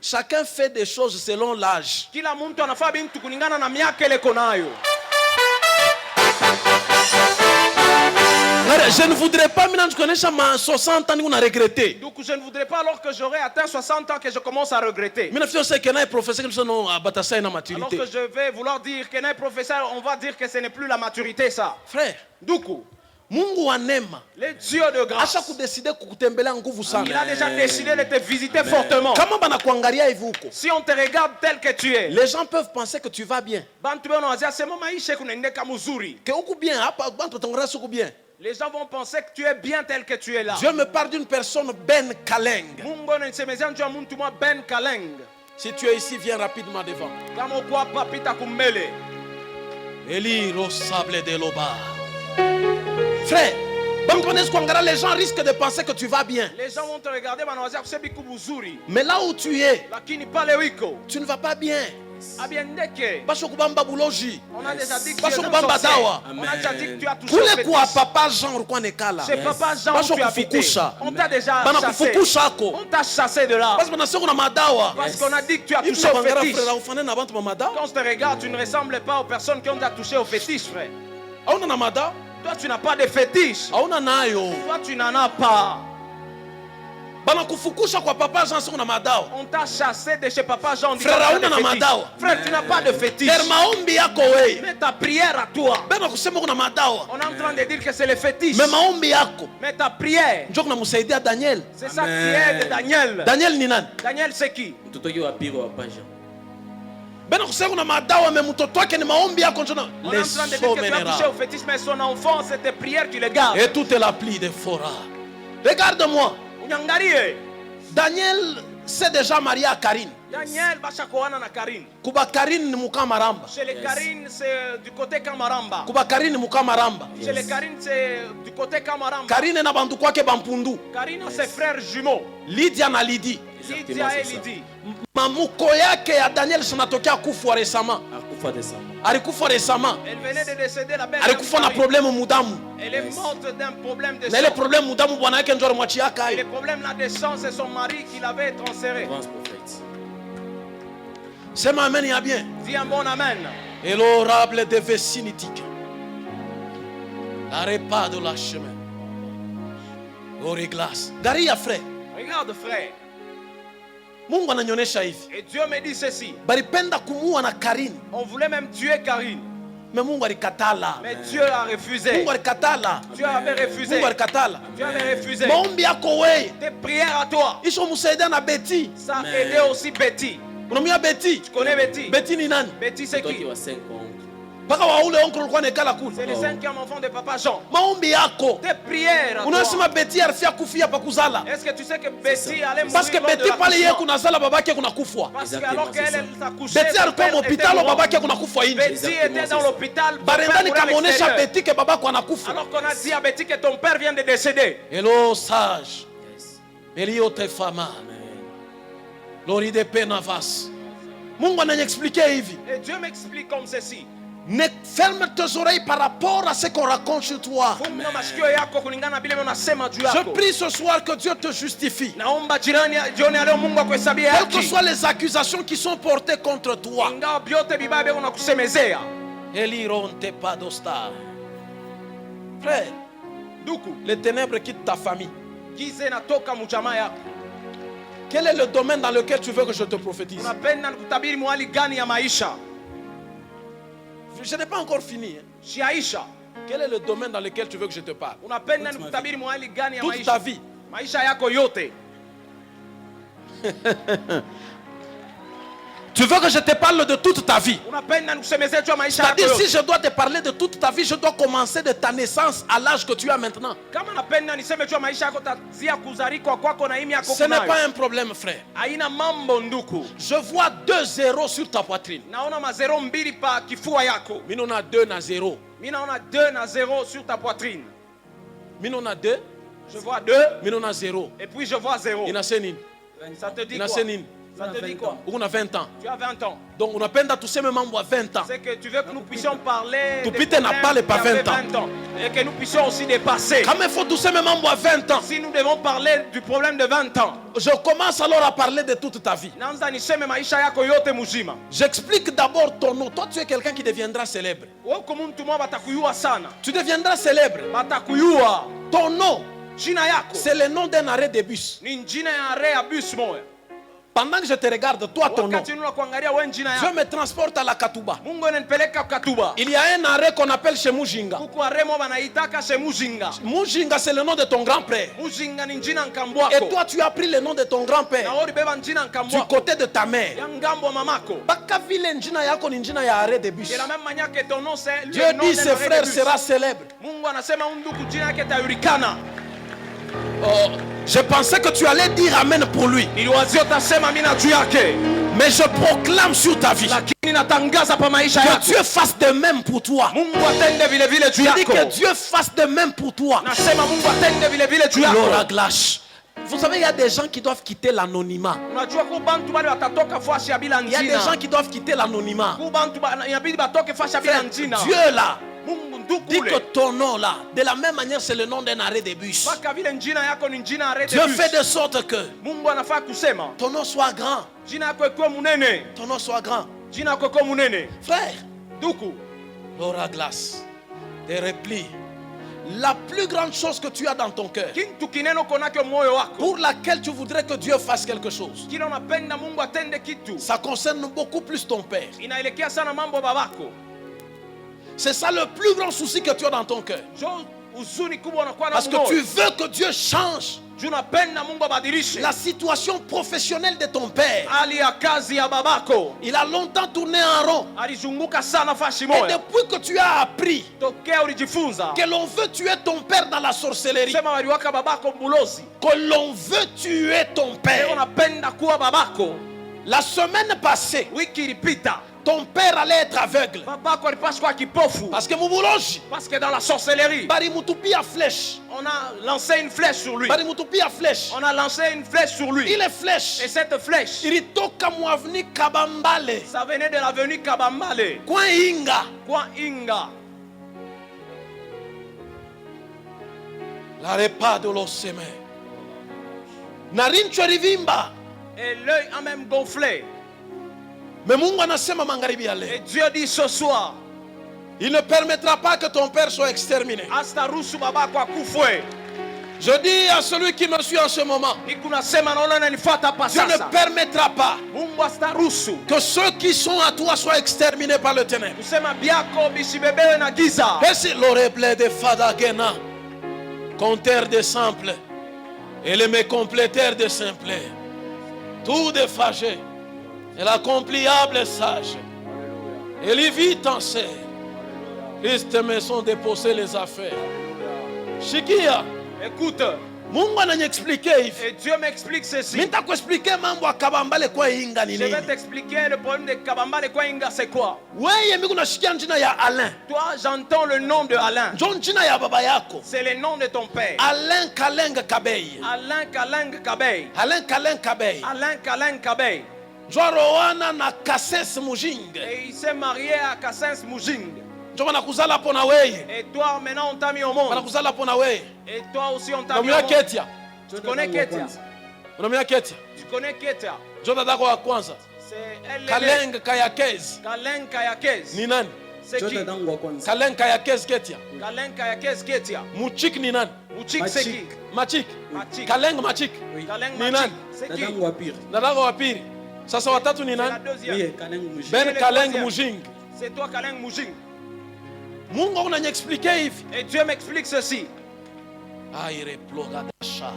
Chacun fait des choses selon l'âge. Je ne voudrais pas, maintenant je connais 60 ans, on a regretté. Donc je ne voudrais pas alors que j'aurai atteint 60 ans que je commence à regretter. Alors que je vais vouloir dire qu'il y a un professeur, on va dire que ce n'est plus la maturité ça. Frère, le Dieu de grâce, il a déjà décidé de te visiter fortement. Si on te regarde tel que tu es, les gens peuvent penser que tu vas bien. Les gens vont penser que tu es bien tel que tu es là. Dieu me parle d'une personne Ben Kaleng. Si tu es ici, viens rapidement devant. Eli Rosable de Loba. Frère, les gens risquent de penser que tu vas bien. Les gens vont te regarder, mais là où tu es, tu ne vas pas bien. abiendeke. Bashokubamba buloji. On a déjà dit que Bashokubamba dawa. on a déjà dit que tu as touché au Kule fétiche. kwa papa Jean ulikuwa nekala. Chez papa Jean tu as habité. On t'a déjà Bana chassé. kufukusha ako. On t'a chassé de là. Parce que banasoko na madawa. Parce qu'on a dit que tu as Hivi touché au bangara fétiche. frère ufane na bantu ba madawa. Quand je te regarde, tu ne ressembles pas aux personnes qui ont déjà touché au fétiche, frère. Auna na madawa? Toi, tu n'as pas de fétiche. Auna nayo. Toi, tu n'en as pas. Bana kufukusha kwa papa Jean soko na madawa. On t'a chassé de chez papa Jean. Frère, auna na madawa. Frère, tu n'as pas de fétiche. Der maombi yako wewe. Mais ta prière à toi. Bana kusema kuna madawa. On est en train de dire que c'est le fétiche. Mais maombi yako. Mais ta prière. Njoo kunamsaidia Daniel. C'est ça qui aide Daniel. Daniel ni nani? Daniel, c'est qui? Mtoto wa pili wa panja. Bana kusema kuna madawa mais mtoto wake ni maombi yako njoo na. On est en train de dire que tu as touché au fétiche, mais son enfant, c'est tes prières qui le gardent. Et toute la pluie de fora. Regarde-moi. Unyangalie. Daniel s'est déjà marié à Karine. Daniel bashakoana na Karine. Kuba Karine ni mukamaramba. Chez les Karine, c'est du côté Kamaramba. Kuba Karine ni mukamaramba. Chez les Karine, c'est du côté Kamaramba. Karine na bantu kwake bampundu. Karine a ses frères jumeaux. Lydia na Lydie. Lydia et Lydie. Mamuko yake ya Daniel sinatokea kufa récemment. Akufa décembre. Alikufa récemment. Elle venait de décéder la belle. Alikufa na problème mudamu. Elle est morte d'un problème de Na ile sang. problème mudamu bwana yake njoo mwachiaka Et le hayo. problème là de sang, c'est son mari qui l'avait transféré. Avance prophète. Sema amen ya bien. Dis un bon amen. Et l'orable de Vessinitique. L'arrêt pas de la chemin. Origlas. Garia frère. Regarde frère. Mungu ananyonyesha hivi. Et Dieu me dit ceci. Balipenda kumuua na Karine. On voulait même tuer Karine. Mais Mungu alikatala. Mais Dieu a refusé. Mungu alikatala. Dieu avait refusé. Mungu alikatala. Dieu avait refusé. Maombi yako wewe. Tes prières à toi. Isho msaidia na Betty. Ça a aidé aussi Betty. Unamwambia Betty. Tu connais Betty? Betty ni nani? Betty c'est qui? Mtoto wa 5 ans. Paka wa ule oncle alikuwa nekala kule. C'est le cinquième enfant de papa Jean. Maombi yako. Tes prières à toi. Unasema Betty alifia kufia pa kuzala. Est-ce que tu sais que Betty allait mourir Parce que lors de Betty pale yeye l'accouchement? kunazala babake kuna kufwa. Parce que alors qu'elle s'accouchait, Betty alikuwa mhopitalo babake kuna kufwa nje. Betty était dans l'hôpital. Barendani kamuonesha Betty ke babako anakufa. Alors qu'on a dit à Betty que ton père vient de décéder. Hello sage. Elio te fama. Lori de penavas. Mungu ananiexpliquer hivi. Et Dieu m'explique comme ceci. Ne ferme tes oreilles par rapport à ce qu'on raconte sur toi. Funga masikio yako kulingana vile unasema juu Je yako. prie ce soir que Dieu te justifie. Naomba jirani jioni leo Mungu akuhesabie Quelles que haki. soient les accusations qui sont portées contre toi. Ingawa vyote vibaya vile unakusemezea. Elironte padosta. Frère, Duku, les ténèbres quittent ta famille. giza inatoka mjamaa yako. Quel est le domaine dans lequel tu veux que je te prophétise? Unapenda nikutabiri mwali gani ya maisha? Je n'ai pas encore fini. Shiaisha. Quel est le domaine dans lequel tu veux que je te parle? Unapenda nikutabiri mwali gani ya Toute ta maisha? vie. Maisha yako yote. Tu veux que je te parle de toute ta vie? Unapenda nikusemezee juu ya maisha yako C'est-à-dire, si yote. je dois te parler de toute ta vie, je dois commencer de ta naissance à l'âge que tu as maintenant. Kama napenda niseme juu ya maisha yako tazia kuzarikwa kwako na hii yako Ce n'est kunayo. pas un problème, frère. Haina mambo nduku. Je vois 2 zéros sur ta poitrine. Naona mazero mbili pa kifua yako. Mimi on a 2 na 0. Mimi naona 2 na 0 sur ta poitrine. Mimi on a 2. Je vois 2 Mimi on a 0. et puis je vois 0. Inase nini? Ça te dit Inase quoi? nini? Ça te dit quoi? Uko na 20 ans. Tu as 20 ans. Donc unapenda tuseme mambo ya 20 ans. C'est que tu veux que nous puissions parler des Tupite na problèmes pale pa qui avaient 20 ans. et que nous puissions aussi dépasser. Kama il faut tuseme mambo ya 20 ans. Si nous devons parler du problème de 20 ans, Je commence alors à parler de toute ta vie. naanza niseme maisha yako yote mzima. J'explique d'abord ton nom. Toi, tu es quelqu'un qui deviendra célèbre. Wewe kama mtu mmoja batakuyua sana. Tu deviendras célèbre. Batakuyua. Ton nom, Jina yako c'est le nom d'un arrêt de bus. ni jina ya rea bus moya. Pendant que je te regarde, toi, ton nom, Wakati nuna kuangalia wewe jina je yako. me transporte à la Katuba. Mungu ananipeleka Katuba. Il y a un arrêt qu'on appelle chez Mujinga. Huko aremo banaitaka chez Mujinga. Mujinga, c'est le nom de ton grand-père. Mujinga ni jina Et nkambwako. toi, tu as pris le nom de ton Na grand-père wewe beba jina du nkambwako. côté de ta mère. Ya ngambo mamako. Baka vile njina yako ni njina ya arrêt de bus. De la même manière que ton nom c'est Dieu le nom dit, d'un ce arrêt de frère bus. sera célèbre. Mungu anasema unduku jina yake tajulikana. Oh, je pensais que tu allais dire Amen pour lui. Niliwazia utasema mimi na juu yake. Mais je proclame sur ta vie Lakini natangaza pa maisha que yako. Dieu fasse de même pour toi. Mungu atende vile vile juu Je dis yako. que Dieu fasse de même pour toi. Nasema Mungu atende vile vile juu Laura yako. Glash. Vous savez, il y a des gens qui doivent quitter l'anonymat. Il y a des gens qui doivent quitter l'anonymat. Dieu là dit que ton nom là, de la même manière, c'est le nom d'un arrêt de bus. Dieu fait de sorte que ton nom soit grand. Ton nom soit grand. Frère, l'aura glace, des replis. La plus grande chose que tu as dans ton cœur, pour laquelle tu voudrais que Dieu fasse quelque chose, ça concerne beaucoup plus ton père. C'est ça le plus grand souci que tu as dans ton cœur. Parce que tu veux que Dieu change la situation professionnelle de ton père. Il a longtemps tourné en rond. Et depuis que tu as appris que l'on veut tuer ton père dans la sorcellerie, que l'on veut tuer ton père, la semaine passée, ton père allait être aveugle. Parce que dans la sorcellerie, on a lancé une flèche sur lui. On a lancé une flèche sur lui. Il est flèche. Et cette flèche, ça venait de l'avenue Kabambale. Kwa Inga. La repas de l'oseme. Narin chorivimba. Et l'œil a même gonflé. Et Dieu dit ce soir, il ne permettra pas que ton père soit exterminé. Je dis à celui qui me suit en ce moment, Dieu ne permettra pas que ceux qui sont à toi soient exterminés par le ténèbre. Et si l'oreble de Fadagena, compteur de simples, et le mécompléteur de simples, tout défagé, et l'accompliable sage, et les vit en serre. Christ me sont déposés les affaires. Shikia, écoute, et Dieu m'explique ceci. Je vais t'expliquer le problème de Kabambale et Inga, c'est quoi? Toi, j'entends le nom de Alain. C'est le nom de ton père. Alain Kaleng Kabey. Alain Kaleng Kabey. Alain Kaleng Kabey. Alain Kaleng Kabey. Et il s'est marié à Kassens Mujing. Et toi maintenant on t'a mis au monde. Et toi aussi on t'a mis au monde. Tu connais Ketia? Tu connais Ketia? C'est elle. Kaleng Kayakez. Kaleng Kayakez. Ni nani? C'est qui? Kaleng Kayakez Ketia. Kaleng Kayakez Ketia. Muchik ni nani? Muchik c'est qui? Machik. Machik. Kaleng Machik. Kaleng Ni Machik. nani? C'est qui? Dadangu wa pili. Sasa watatu ni C'est la nani? deuxième. Ben Kaleng Mujing. C'est toi Kaleng Mujing. Mungu unaniexplique hivi. Et Dieu m'explique ceci. Aire ploga dasha.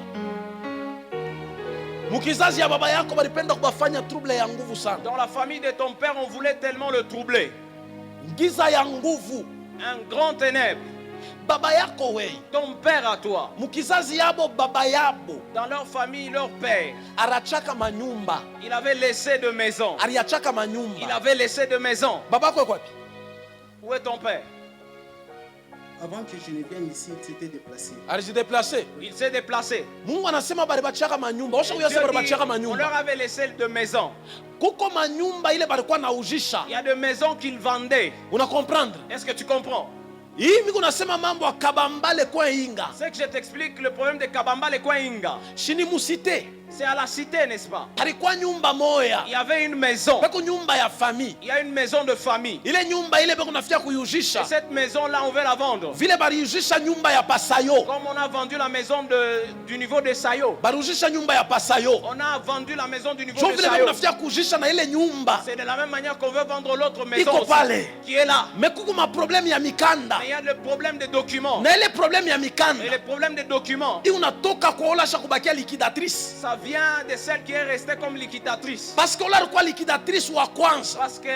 Mukizazi ya baba yako balipenda kubafanya trouble ya nguvu sana. Dans la famille de ton père, on voulait tellement le troubler. Giza ya nguvu. Un grand ténèbre. Baba yako wei. Ton père à toi. Mukizazi yabo baba yabo. Dans leur famille, leur père. Arachaka manyumba. Il avait laissé de maison. Ariachaka manyumba. Il avait laissé de maison. Baba kwa kwapi? Où est ton père? Avant que je ne vienne ici, il s'était déplacé. Il s'est déplacé. Mungu anasema balibachaka manyumba. Dieu dit, on leur avait laissé de maison. Kuko manyumba ile balikuwa naujisha. Il y a des maisons qu'ils vendaient. Una comprendre? Est-ce que tu comprends? Hii miko nasema mambo ya Kabambale kwa Inga. C'est que je t'explique le problème de Kabambale et Inga. Shini musite. C'est à la cité, n'est-ce pas? Alikuwa nyumba moya. Il y avait une maison. Beko nyumba ya famille. Il y a une maison de famille. Ile nyumba ile beko nafia kuyujisha. Et cette maison-là, on veut la vendre. Vile bariyujisha nyumba ya Pasayo. Comme on a vendu la maison du niveau de Sayo. Bariyujisha nyumba ya Pasayo. On a vendu la maison du niveau de Sayo. Vile nafia kujisha na ile nyumba. C'est de la même manière qu'on veut vendre l'autre maison aussi, qui est là. Mais kuko ma problème ya mikanda. Mais il y a le problème des documents. Na ile problème ya mikanda. Et le problème des documents. I unatoka kuola shakubakia liquidatrice. Ça vient de celle qui est restée comme liquidatrice. Parce que ulikuwa liquidatrice wa kwanza. Parce que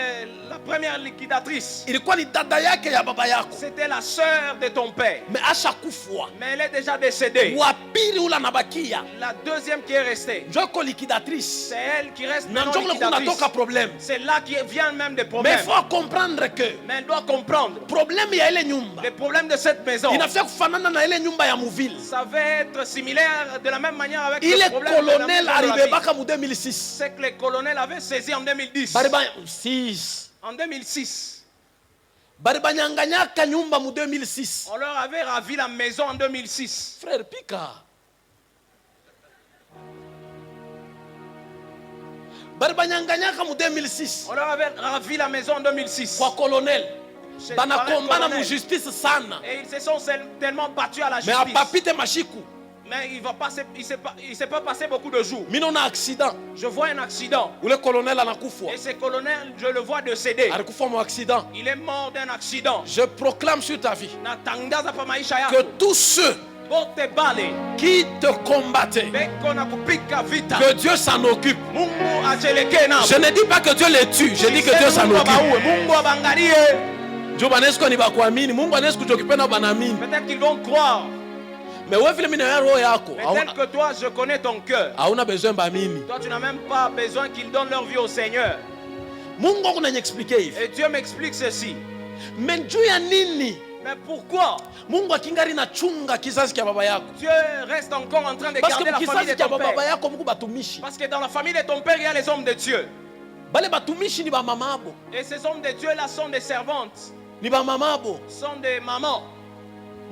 la première liquidatrice, Ilikuwa ni dada yake ya baba yako. c'était la sœur de ton père. Mais ashakufwa. Mais elle est déjà décédée. Wa pili ula nabakia. La deuxième qui est restée, Njoko liquidatrice. c'est elle qui reste Na maintenant njoko kunatoka liquidatrice. problème. C'est là qui vient même des Mais problèmes. il faut comprendre que Mais elle doit comprendre problème ya ile nyumba les problèmes de cette maison. inafia kufanana na ile nyumba ya muvile. Ça va être similaire de la même manière avec Ile le problème de la colonel maison de la arrivé ville. baka mu 2006. C'est que les colonels avaient saisi en 2010. Bari ba 6. En 2006, Bari banyanganyaka nyumba mu 2006. on leur avait ravi la maison en 2006. Frère Pika. Bari banyanganyaka mu 2006. On leur avait ravi la maison en 2006. Kwa colonel. Chez Banakombana colonel. mu justice sana. Et ils se sont tellement battus à la Mais justice. apapite mashiku. Mais il s'est pas passé beaucoup de jours. Mino na accident. Je vois un accident. Ule colonel anakufwa. Et ce colonel, je le vois décédé. Alikufa mu accident. Il est mort d'un accident. Je proclame sur ta vie Natangaza pa maisha que yako. tous ceux Bote bale. qui te combattaient, Beko na kupika vita. que Dieu s'en occupe. Mungu acheleke na. Je ne dis pas que Dieu les tue, je dis que Dieu s'en occupe. Mungu abangalie. Dieu banesko ni bakuamini, Mungu anesko kujokipe na banamini. Peut-être qu'ils vont croire. Mais wewe vile mimi na roho yako, Mais tel que toi, je connais ton cœur. hauna besoin bamini. Toi, tu n'as même pas besoin qu'ils donnent leur vie au Seigneur. Mungu kunaniexplique hivi. Et Dieu m'explique ceci. Mais juu ya nini? Mais pourquoi Mungu akingari na chunga kizazi cha baba yako? Dieu reste encore en train de Parce garder la que famille de kizazi cha ton baba père? yako Mungu batumishi. Parce que dans la famille de ton père, il y a les hommes de Dieu. Bale batumishi ni ba mamabo, Et ces hommes de Dieu-là sont des servantes, ni ba mamabo. sont des mamans.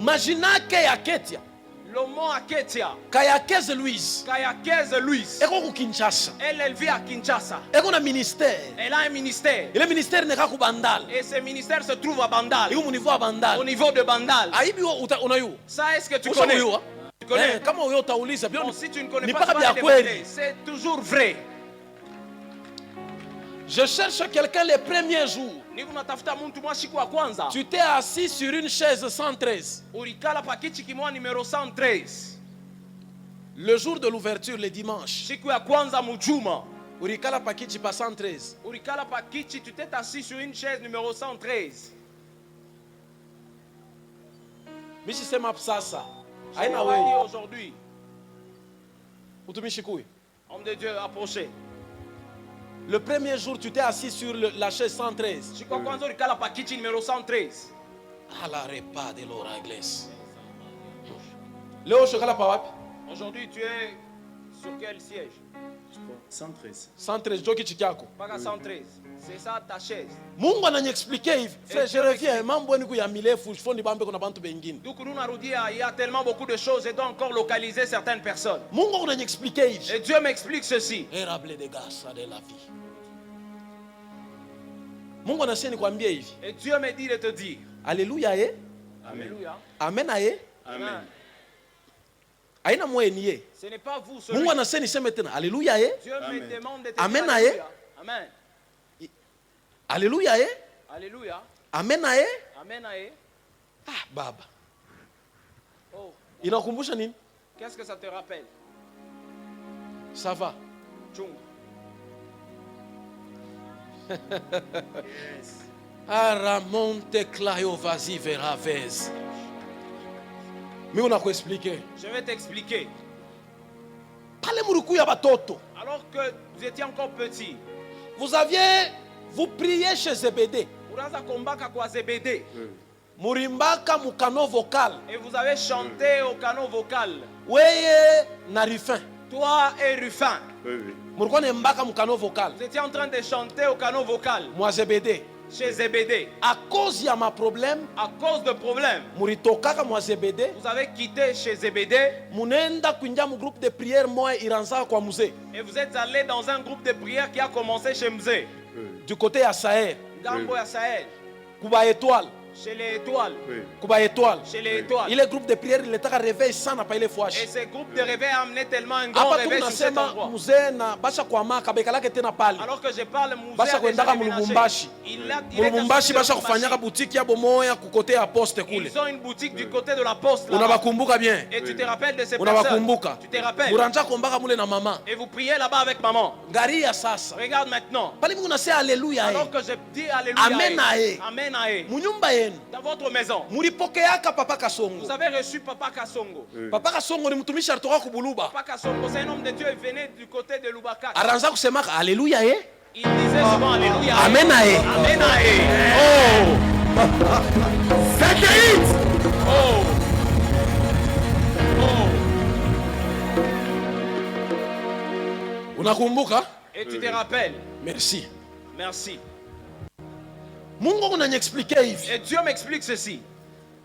Majinake ya Ketia, Lomo Aketia, Kayakeze Louise. Kayakeze Louise, Eko ku Kinshasa. elle vit à Kinshasa. Eko na ministère. Elle a un ministère. Ile ministère neka ku Bandal. Et ce ministère se trouve à Bandal. Iko mu niveau ya Au Bandal. niveau de Bandal. Aibi unayu. Ça, est-ce que tu Usha connais? unayua? Tu connais? Kama uyo utauliza bio Bon, si tu ne connais ni pas, paka tu bia vas demander. kweli. C'est toujours vrai. Je cherche quelqu'un les premiers jours. Niko natafuta mtu mwa siku ya kwanza. Tu t'es assis sur une chaise 113. Ulikala pa kiti kimwa numero 113. Le jour de l'ouverture, le dimanche. Siku ya kwanza mujuma. Ulikala pa kiti pa 113. Ulikala pa kiti, tu t'es assis sur une chaise numéro 113. Mishi sema sasa. Je Aina vous ai dit wewe. aujourd'hui, Utumishi kui. homme de Dieu, approchez. Le premier jour, tu t'es assis sur la chaise 113. Siku ya kwanza ulikala pa kiti numéro 113. À la repas de l'ora inglese. Leo shokala pa wapi? Aujourd'hui, tu es sur quel siège? 113. 113 joki chikyako. Paka 113. C'est ça ta chaise. Mungu ananiexplique hivi. Frère, je reviens. Mambo ni kuya milefu, fondi bambe kuna bantu bengine. Donc nous narudia, il y a tellement beaucoup de choses et doit encore localiser certaines personnes. Mungu ananiexplique hivi. Et Dieu m'explique ceci. Érable de grâce de la vie. Mungu anasema nikwambie hivi. Et Dieu me dit de te dire. Alléluia eh? Alléluia. Amen aye. Amen. Aina mweni ye. Ce n'est pas vous celui. Mungu anasema niseme tena. Alléluia eh? Dieu me demande de te Amen, dire aye. Alléluia. Amen. Alléluia eh? Alléluia. Amen aye. Amen. Aye. Ah baba. Oh, Inakumbusha nini? qu'est-ce que ça te rappelle? Ça va. Tchung. Aramonte clayo vazi veravez. Mimi unakuexplique. Je vais t'expliquer. Pale muruku ya batoto. Alors que vous étiez encore petit, Vous priez chez Zébédée. unaanza kombaka kwa Zebede Murimbaka mukano vocal. et vous avez chanté au canon vocal. Weye na rifin. Toi et Rufin, Oui, oui. Murikuwa nembaka mukano vocal. vous étiez en train de chanter au canon vocal Mwa Zébédée. chez Zebede. À cause ya ma problème, À cause de problèmes, muritokaka mwa Zébédée. vous avez quitté chez Zebede Munenda kuingia mu groupe de prière moya iranzaka kwa muzee. et vous êtes allé dans un groupe de prière qui a commencé chez Mzé, Du côté ya Sahel. Gambo ya Sahel, Kuba étoile. Chez les étoiles. Kuba étoile. Chez les étoiles. Il est groupe de prière, il est à réveil sana pa ile Et fwashi. ce groupe de réveil a amené tellement un grand Hapa réveil sur cet tunasema endroit. mzee na basha kwa maka bekalake tena pale. Alors que je parle, Moussa Basha a déjà kwendaka déménagé. mulubumbashi. Mulubumbashi basha kufanyaka boutique ya bomoya kukote ya poste kule. Ils ont une boutique du côté de la poste là. Unabakumbuka bien. Et tu te rappelles de ces personnes. Unabakumbuka. Tu te rappelles. Muranja kombaka mule na mama. Et vous priez là-bas avec maman. Ngaria sasa. Regarde maintenant. Pale Mungu nasema haleluya. Alors que je dis alléluia. Amen ae. Amen ae. Munyumba yenu. Dans votre maison. Mulipokeaka Papa Kasongo. Vous avez reçu Papa Kasongo. Papa Kasongo ni mtumishi alitoka kubuluba. Papa Kasongo, c'est un homme de Dieu, il venait du côté de Lubaka. Aranza kusemaka haleluya eh. Il disait souvent alléluia. Amen ae. Amen ae. Oh. C'est it. Oh. Unakumbuka? Et tu te rappelles. Merci. Merci. Mungu unaniexpliquer hivi. Et Dieu m'explique ceci.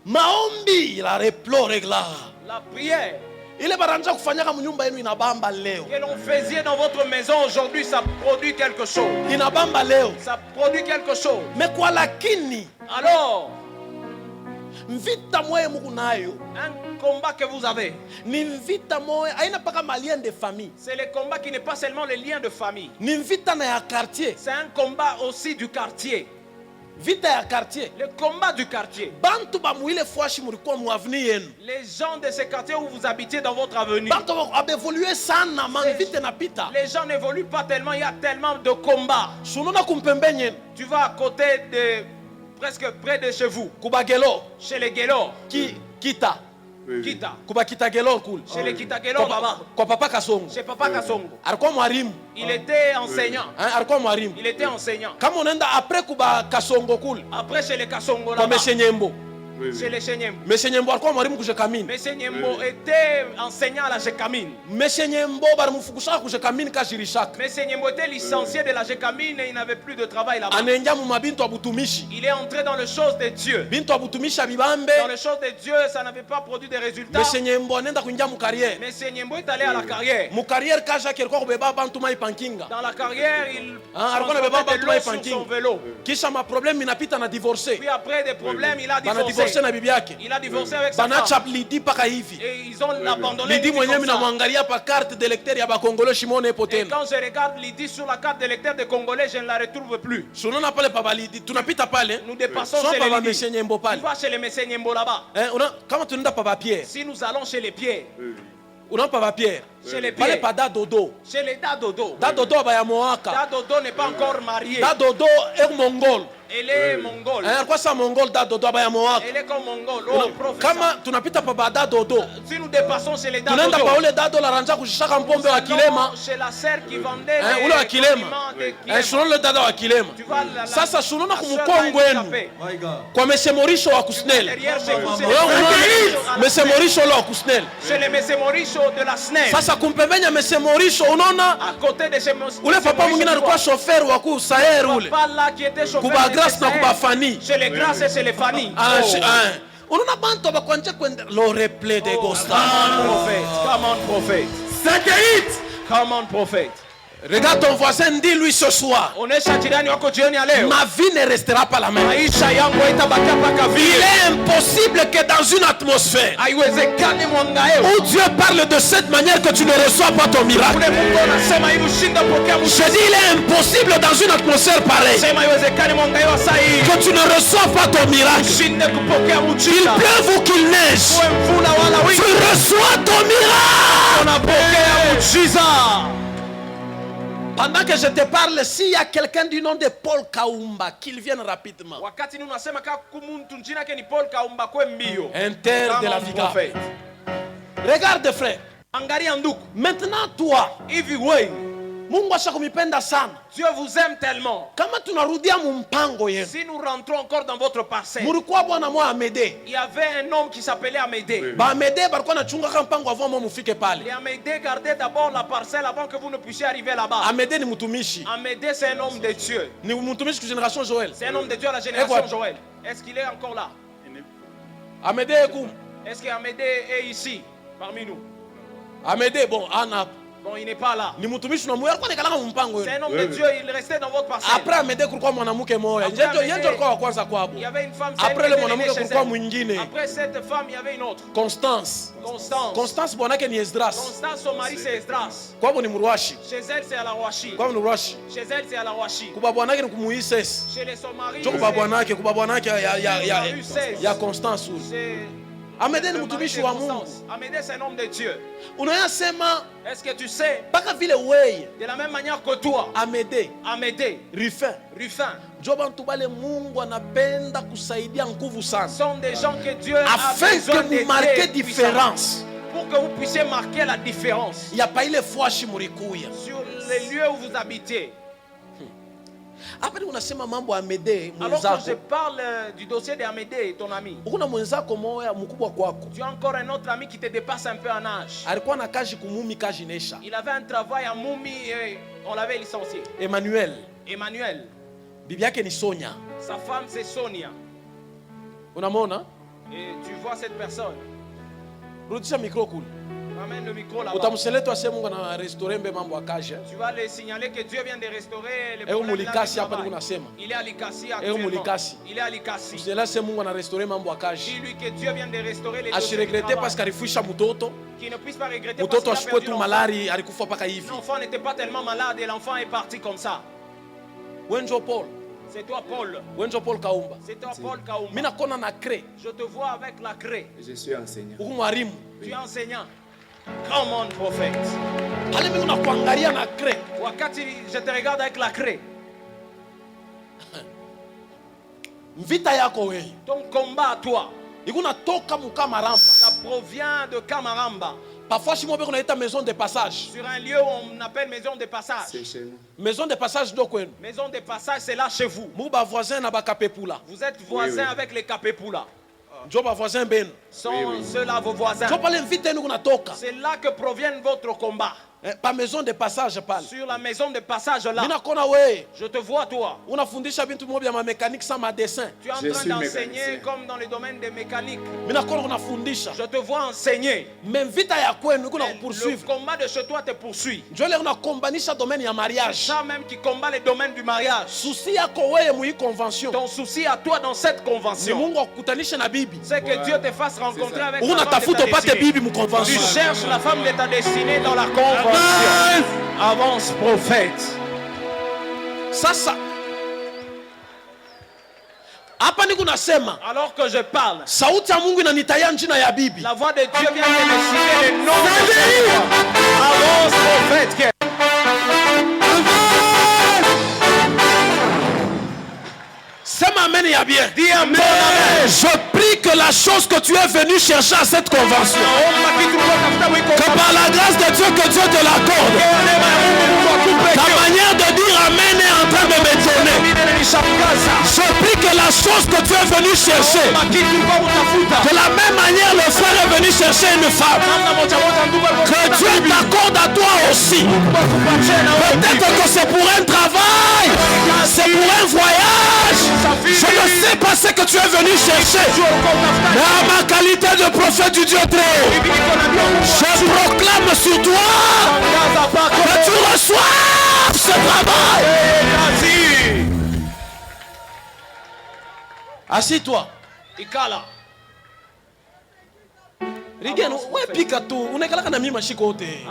Maombi la replore la. La prière Ile baranja kufanyaka mnyumba yenu inabamba leo. que l'on faisait dans votre maison aujourd'hui, ça produit quelque chose. Inabamba leo. Ça produit quelque chose. Mais kwa lakini Alors, mvita moyo Mungu nayo un combat que vous avez, ni mvita moyo haina paka malien de famille. c'est le combat qui n'est pas seulement le lien de famille. Ni mvita na ya quartier. C'est un combat aussi du quartier. Vita ya quartier. Le combat du quartier. Bantu ba muile fwashi mulikuwa mu avenue yenu. Les gens de ce quartier où vous habitez dans votre avenue. Bantu abevoluer sana man vite na pita. Les gens n'évoluent pas tellement, il y a tellement de combats. Sunona kumpembeni yenu. Tu vas à côté de, presque près de chez vous, Kubagelo chez les Guélors, kita. Kita, Kuba kita gelo kule. chez les Kita Guélors, Baba, Kwa Papa Kasongo. chez Papa Kasongo. Alikuwa mwalimu. Il était enseignant. Alikuwa mwalimu. Il était enseignant. Kama unaenda après kuba Kasongo kule. Après, chez les Kasongo, Kwa là-bas, Meshe Nyembo. chez les Chenyembo. Meshe Nyembo alikuwa mwalimu kuje Kamini. Monsieur Nyembo était enseignant à la Gécamine. Meshe Nyembo barimufugusha kuje Kamini kashirishaka. Monsieur Nyembo était licencié de la Gécamine et il n'avait plus de travail là-bas. Anaingia mu mabintu abutumishi. Il est entré dans les choses de Dieu. Bintu abutumishi abibambe. Dans les choses de Dieu, ça n'avait pas produit de résultats. Meshe Nyembo anaenda kuingia mu carrière. Monsieur Nyembo est allé à la carrière. Mu carrière kaja alikuwa kubeba bantu mai pankinga. Dans la carrière, il alikuwa anabeba transportait bantu de mai l'eau sur son pankinga. vélo. Kisha ma problème inapita na divorcer. Puis après des problèmes, il a Bana divorcer divorcé. na bibi yake. Il a divorcé avec sa Bana femme. chap Lidi paka hivi. Et ils ont abandonné Lidi Lydie mwenyewe comme ça. minamwangalia pa carte d'électeur ya bakongolo shimone epo Et tena. quand je regarde Lydie sur la carte d'électeur des Congolais, je ne la retrouve plus. Sunona pale pa Lidi. Tunapita pale. Nous dépassons Sio chez pa les ba Lydie. Meshe Nyembo Tu pale. vas chez les Messieurs Nyembo là-bas. Kama tunaenda pa Pierre. Si nous allons chez les Pierres, Unaona pa Pierre. chez les Pale Pierres, pa Dadodo. chez les Dadodo. Dadodo ba ya Moaka. Dadodo n'est pas encore mariée. Dadodo est mongol. Elle est mongole. Alikuwa sa mongol Dadodo ba ya Moaka. Elle est comme mongole. Oh, professeur. Kama tunapita pa Dadodo. Si nous dépassons chez les Tunaenda pa Dadodo, ule Dado la ranja kushishaka mpombe wa nous kilema. allons chez la sœur qui vendait Ule wa les kilema. condiments de Kilema. Sunona le Dada wa kilema. Tu vas Sasa sunona la sœur kumukongo va wenu. échapper. Kwa Meshe Morisho wa Kusnel. Derrière chez vous, c'est Meshe Morisho lo wa Kusnel. chez les Messieurs Mauricio de la SNEL. Sasa kumpembenya Meshe Morisho unaona À côté de chez ule papa mwingine alikuwa chauffeur wa ku Saher ule. Papa là qui était chauffeur. Kuba de Grace na Sahel. kuba Fani. Chez les Grâces et chez les Fanny. Unaona bantu bakwanje kwenda lo replay de Gosta. Come on, prophète. Come on, prophète. Satellite. Come on, prophète. Regarde ton voisin, dis-lui ce soir. Onesha jirani wako jioni ya leo. Ma vie ne restera pas la même. Maisha yangu haitabakia mpaka Il vile. est impossible que dans une atmosphère Haiwezekani mwangaeo. où Dieu parle de cette manière que tu ne reçois pas ton miracle. Ule Mungu anasema hivi ushinde kupokea Je mshindi. dis, il est impossible dans une atmosphère pareille Sema haiwezekani mwangaeo saa hii. que tu ne reçois pas ton miracle. Ushinde kupokea Qu'il mchina. pleuve ou qu'il neige, Uwe mvula wala tu wingi. reçois ton miracle. Unapokea mchiza. Pendant que je te parle, s'il y a quelqu'un du nom de Paul Kaumba, qu'il vienne rapidement. Wakati unasema kama kumuntu njina yake ni Paul Kaumba kwe mbio. Inter de Come la on, Viga. prophète. Regarde frère, Angalia ndugu. maintenant toi, Hivi wewe, Mungu ashakumipenda sana. Dieu vous aime tellement. Kama tunarudia mumpango yenu. Si nous rentrons encore dans votre parcelle, Mulikuwa bwana mwa Amede. il y avait un homme qui s'appelait Amédée. Ba Amede balikuwa nachunga mpango avant mwa mufike pale. Et Amédée gardait d'abord la parcelle avant que vous ne puissiez arriver là-bas. Amede ni mtumishi. Amédée, c'est un homme de Dieu. Ni mtumishi kwa génération Joël. C'est un homme de Dieu à la génération quoi? Joël. Est-ce qu'il est encore là? Amede ekum. Est-ce qu'Amédée est ici, parmi nous? Amede bon ana. Bon, il n'est pas là. Ni mtumishi unamwona alikuwa nikalanga mpango C'est yenu. un homme de Dieu, il restait dans votre parcelle. Après Amédée kulikuwa mwanamke moja. Yeye alikuwa wa kwanza kwabo. Il y avait une femme, Après le mwanamke kulikuwa mwingine. Après cette femme, il y avait une autre. Constance. Constance bwanake ni Esdras. Constance, son mari c'est Esdras. Kwabo ni mruashi. Chez elle c'est à la Roachi. Kwabo ni mruashi. Chez elle c'est à la Roachi. Kuba bwanake ni kumuises. Chez son mari. Kuba bwanake ya Constance. Amédée ni mtumishi wa Mungu. Amédée c'est un homme de Dieu. Unayasema est-ce que tu sais mpaka vile wewe de la même manière que toi Amédée Rufin ndio bantu bale Mungu anapenda kusaidia nguvu sana. Sont des gens que Dieu a afin que vous marquez différence. Pour que vous puissiez marquer la différence. Il y a pas ile fwashi murikuya sur les lieux où vous habitez. Après unasema mambo ya Amédée alors que je parle du dossier d'Amédée, ton ami. Ukuna mwenzako moya mkubwa kwako. Tu as encore un autre ami qui te dépasse un peu en âge. Alikuwa na kazi kumumi kazi nesha. Il avait un travail à Mumi et on l'avait licencié. Emmanuel. Bibi yake ni Sonia. Sa femme c'est Sonia. Unamona? Et tu vois cette personne. Rudisha micro kule. Ramène le micro là-bas. Utamseleta ase Mungu na restaurer mbe mambo akaje. Tu vas le signaler que Dieu vient de restaurer les problèmes. Hapa unasema. Il est à Likasi actuellement. Il est à Likasi. Cela c'est Mungu na restaurer mambo akaje. Dis-lui que Dieu vient de restaurer les dossiers. Asiregrete parce qu'alifisha mtoto. Qui ne puisse pas regretter parce qu'il a perdu l'enfant. Malari alikufa paka hivi. L'enfant n'était pas tellement malade et l'enfant est parti comme ça. Wenjo Paul. C'est toi Paul. Wenjo Paul Kaumba. C'est toi Paul Kaumba. Mina kona na cré. Je te vois avec la cré. Je suis enseignant. Tu es enseignant. Come on, prophète. Wakati je te regarde avec la craie. Ton combat à toi. Ça provient de Kamaramba. Parfois, si on a maison de passage. Sur un lieu où on appelle maison de passage. C'est chez nous. Maison de passage d'Okwen. Maison de passage, c'est là chez vous. Vous êtes voisins avec les Kapepula. Sont ceux-là vos voisins. C'est là que provient votre combat. Pas maison de passage parle. Sur la maison de passage là. Je te vois toi. Tu es en train d'enseigner comme dans le domaine des mécaniques. Je te vois enseigner. Le combat de chez toi te poursuit. C'est ça même qui combat le domaine du mariage. Ton souci à toi dans cette convention. C'est que Dieu te fasse rencontrer avec la femme de ta destinée. Tu cherches la femme de ta destinée dans la convention. Avance, prophète. Ça. Alors que je parle, la voix de Dieu vient de me citer le nom de Dieu. Avance, prophète. Dis amen. Je prie que la chose que tu es venu chercher à cette convention, que par la grâce de Dieu, que Dieu te l'accorde. Ta manière de dire amen est en train de m'étonner. Je prie que la chose que tu es venu chercher, de la même manière le frère est venu chercher une femme, que Dieu t'accorde à toi aussi. Peut-être que c'est pour un travail, c'est pour un voyage. Je ne sais pas ce que tu es venu chercher, mais à ma qualité de prophète du Dieu très haut, je proclame sur toi que tu reçois ce travail. Assis-toi.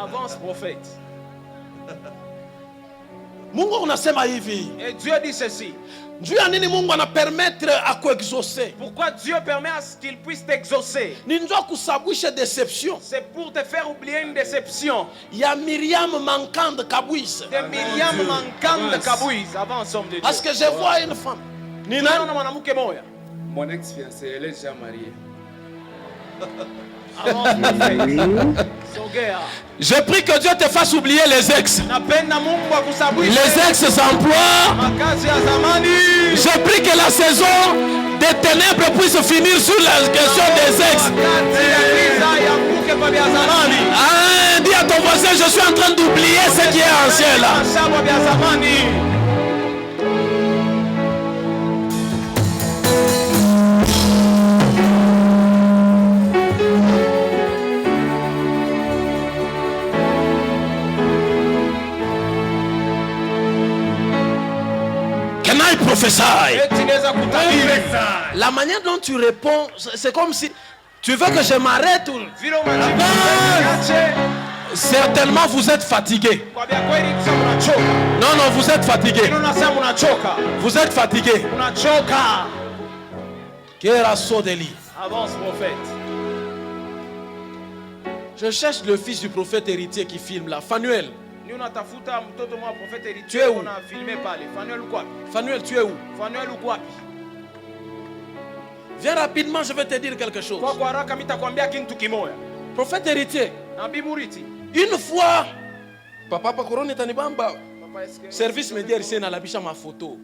Avance, prophète. Et Dieu dit ceci. Dieu a nini Mungu anapermettre à kuexaucer. Pourquoi Dieu permet à ce qu'il puisse t'exaucer? C'est pour te faire oublier une déception. Il y a Myriam manquant de Kabouis. De Myriam manquant de Kabouis. Avance, homme de Dieu. Parce que je vois une femme. Mon ex-fiancée, elle est déjà mariée. Je prie que Dieu te fasse oublier les ex. Les ex-emplois. Je prie que la saison des ténèbres puisse finir sur la question des ex. Dis à ton voisin, je suis en train d'oublier ce qui est ancien là. prophétie. La manière dont tu réponds, c'est comme si tu veux que je m'arrête. Certainement vous êtes fatigué. Non, non, vous êtes fatigué. Vous êtes fatigué. Avance, prophète. Je cherche le fils du prophète héritier qui filme là. Fanuel. Tu es où? Fanuel, tu es où? Viens rapidement, je vais te dire quelque chose. Prophète héritier. Une fois, papa Pakorone Tanibamba, service média ici na labisha ma photo.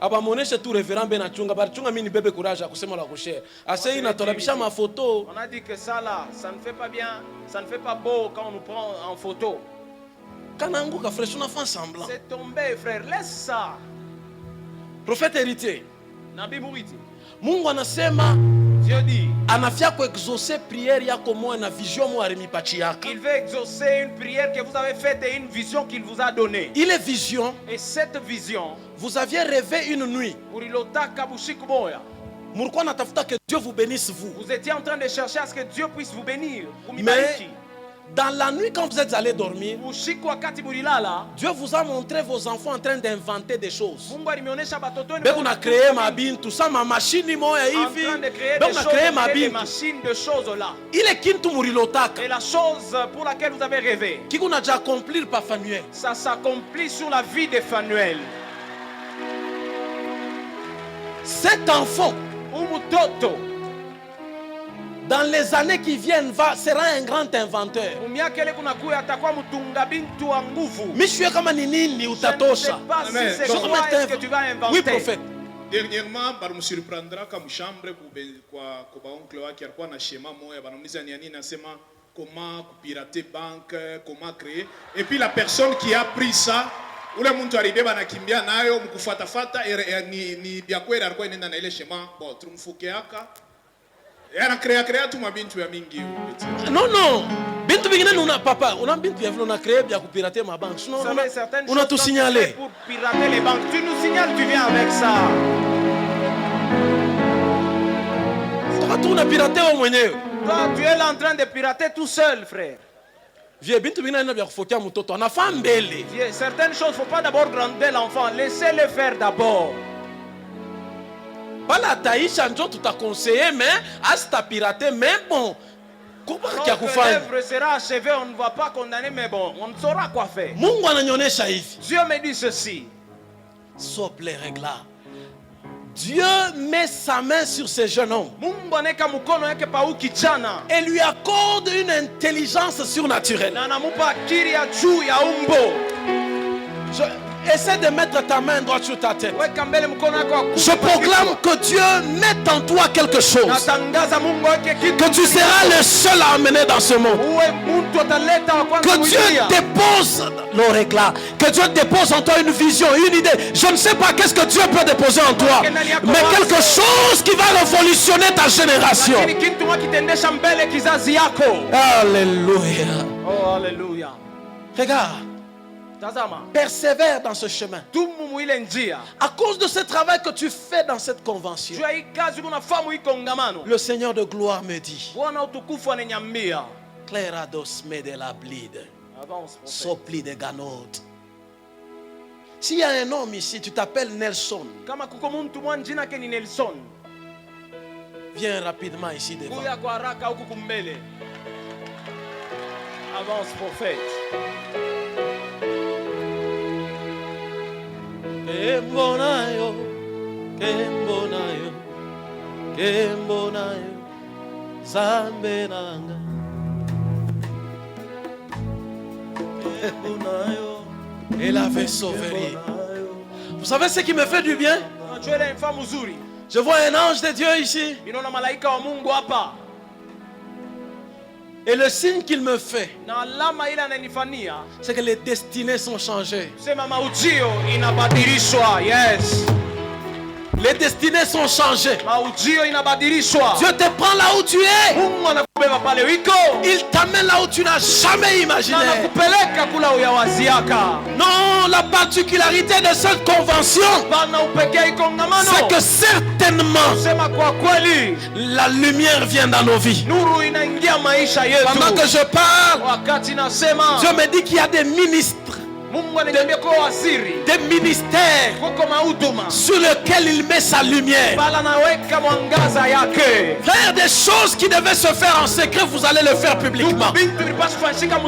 Aba monesha tu révérend ben achunga bar chunga mini bébé courage à kusema la kusher. Asei na tolabisha ma photo. On a dit que ça là, ça ne fait pas bien, ça ne fait pas beau quand on nous prend en photo. Kananguka frère, on a fait semblant. C'est tombé frère, laisse ça. Prophète héritier. Nabii Muriti. Mungu anasema Dieu dit, anafia ko exaucer prière yako moya na vision moya remipachi yaka. il veut exaucer une prière que vous avez faite et une vision qu'il vous a donnée. Il est vision. Et cette vision, vous aviez rêvé une nuit. Murukwa natafuta que Dieu vous bénisse vous. Vous étiez en train de chercher à ce que Dieu puisse vous bénir. Mais dans la nuit quand vous êtes allé dormir, Dieu vous a montré vos enfants en train d'inventer des choses. On a créé ma bine, tout ça, ma machine, on a créé ma bine. Il est kintu murilotaka. Et la chose pour laquelle vous avez rêvé, qui qu'on a déjà accompli par Fanuel. Ça s'accomplit sur la vie de Fanuel. Cet enfant, dans les années qui viennent, sera un grand inventeur. Monsieur kama ni nini utatosha. Oui, prophète. Dernièrement, par me surprendra comme chambre kwa oncle wake alikuwa na schéma moya banamuliza ni nini nasema comment pirater banque, comment créer, et puis la personne qui a pris ça ule mtu alibe banakimbia nayo mkufuatafata ni biakwera alikuwa inaenda na ile schéma bon tumfukeaka yana créa tu mabintu ya mingi. Non non, bintu bingine una papa, una bintu ya vile una créer bia kupirater ma banque. Sinon on a tout signalé pour pirater les banques. Tu nous signales, tu viens avec ça. Toi tu una pirater au mwenyewe. Toi tu es là en train de pirater tout seul, frère. Vieux bintu bingine na bia kufokia mtoto anafa mbele. Certaines choses faut pas d'abord grandir l'enfant, laissez-le faire d'abord. Pas la taïcha njo tout a conseillé mais asta pirater mais bon. L'œuvre sera achevée, on ne va pas condamner mais bon, on saura quoi faire. Mungu ananionyesha hivi. Dieu me dit ceci. Sople régla. Dieu met sa main sur ce jeune homme et lui accorde une intelligence surnaturelle. Essaie de mettre ta main droite sur ta tête. Je proclame que Dieu met en toi quelque chose, que tu seras le seul à amener dans ce monde, que Dieu dépose l'oréclat, que Dieu dépose en toi une vision, une idée. Je ne sais pas qu'est-ce que Dieu peut déposer en toi, mais quelque chose qui va révolutionner ta génération. Alléluia. Oh, alléluia. Regarde. Persévère dans ce chemin. À cause de ce travail que tu fais dans cette convention, le Seigneur de gloire me dit, Clairados me de la blide, sopli de ganod. S'il y a un homme ici, tu t'appelles Nelson. Viens rapidement ici devant. Avance, prophète. Kembonayo, Kembonayo, Kembonayo, Zambenanga. Elle avait sauvé. Vous savez ce qui me fait du bien? Je vois un ange de Dieu ici. Et le signe qu'il me fait, c'est que les destinées sont changées. Les destinées sont changées. Dieu te prend là où tu es. Il t'amène là où tu n'as jamais imaginé. Non, la particularité de cette convention, c'est que certainement la lumière vient dans nos vies. Pendant que je parle, Dieu me dit qu'il y a des ministres, des ministères sur lesquels il met sa lumière. Frère, des choses qui devaient se faire en secret, vous allez le faire publiquement.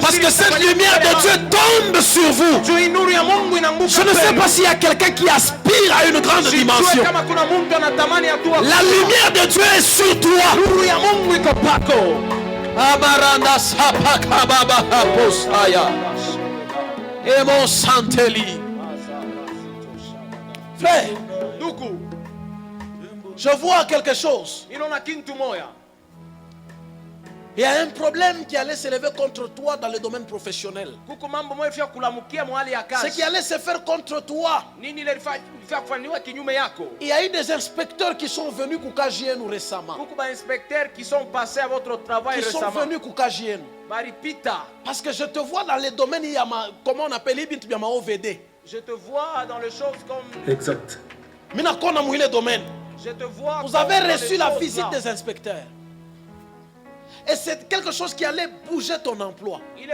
Parce que cette lumière de Dieu tombe sur vous. Je ne sais pas s'il y a quelqu'un qui aspire à une grande dimension. La lumière de Dieu est sur toi. Et mon Santeli. Frère, je vois quelque chose. Il y a un problème qui allait s'élever contre toi dans le domaine professionnel. Ce qui allait se faire contre toi. Il y a eu des inspecteurs qui sont venus Kukajienu récemment. Qui sont venus Kukajienu. Parce que je te vois dans les domaines, il y a comment on appelle OVD. Je te vois dans les choses comme... Exact. Je te vois. Vous avez reçu la visite des inspecteurs. Et c'est quelque chose qui allait bouger ton emploi. Et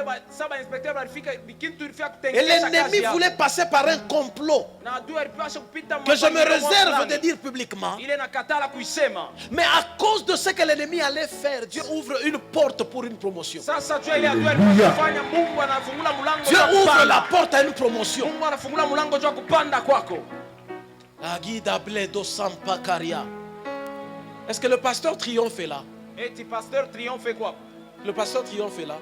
l'ennemi voulait passer par un complot que je me réserve de dire publiquement. Mais à cause de ce que l'ennemi allait faire, Dieu ouvre une porte pour une promotion. Dieu ouvre la porte à une promotion. Est-ce que le pasteur Triomphe est là? Et tu pasteur Triomphe fait quoi? Le pasteur Triomphe est là.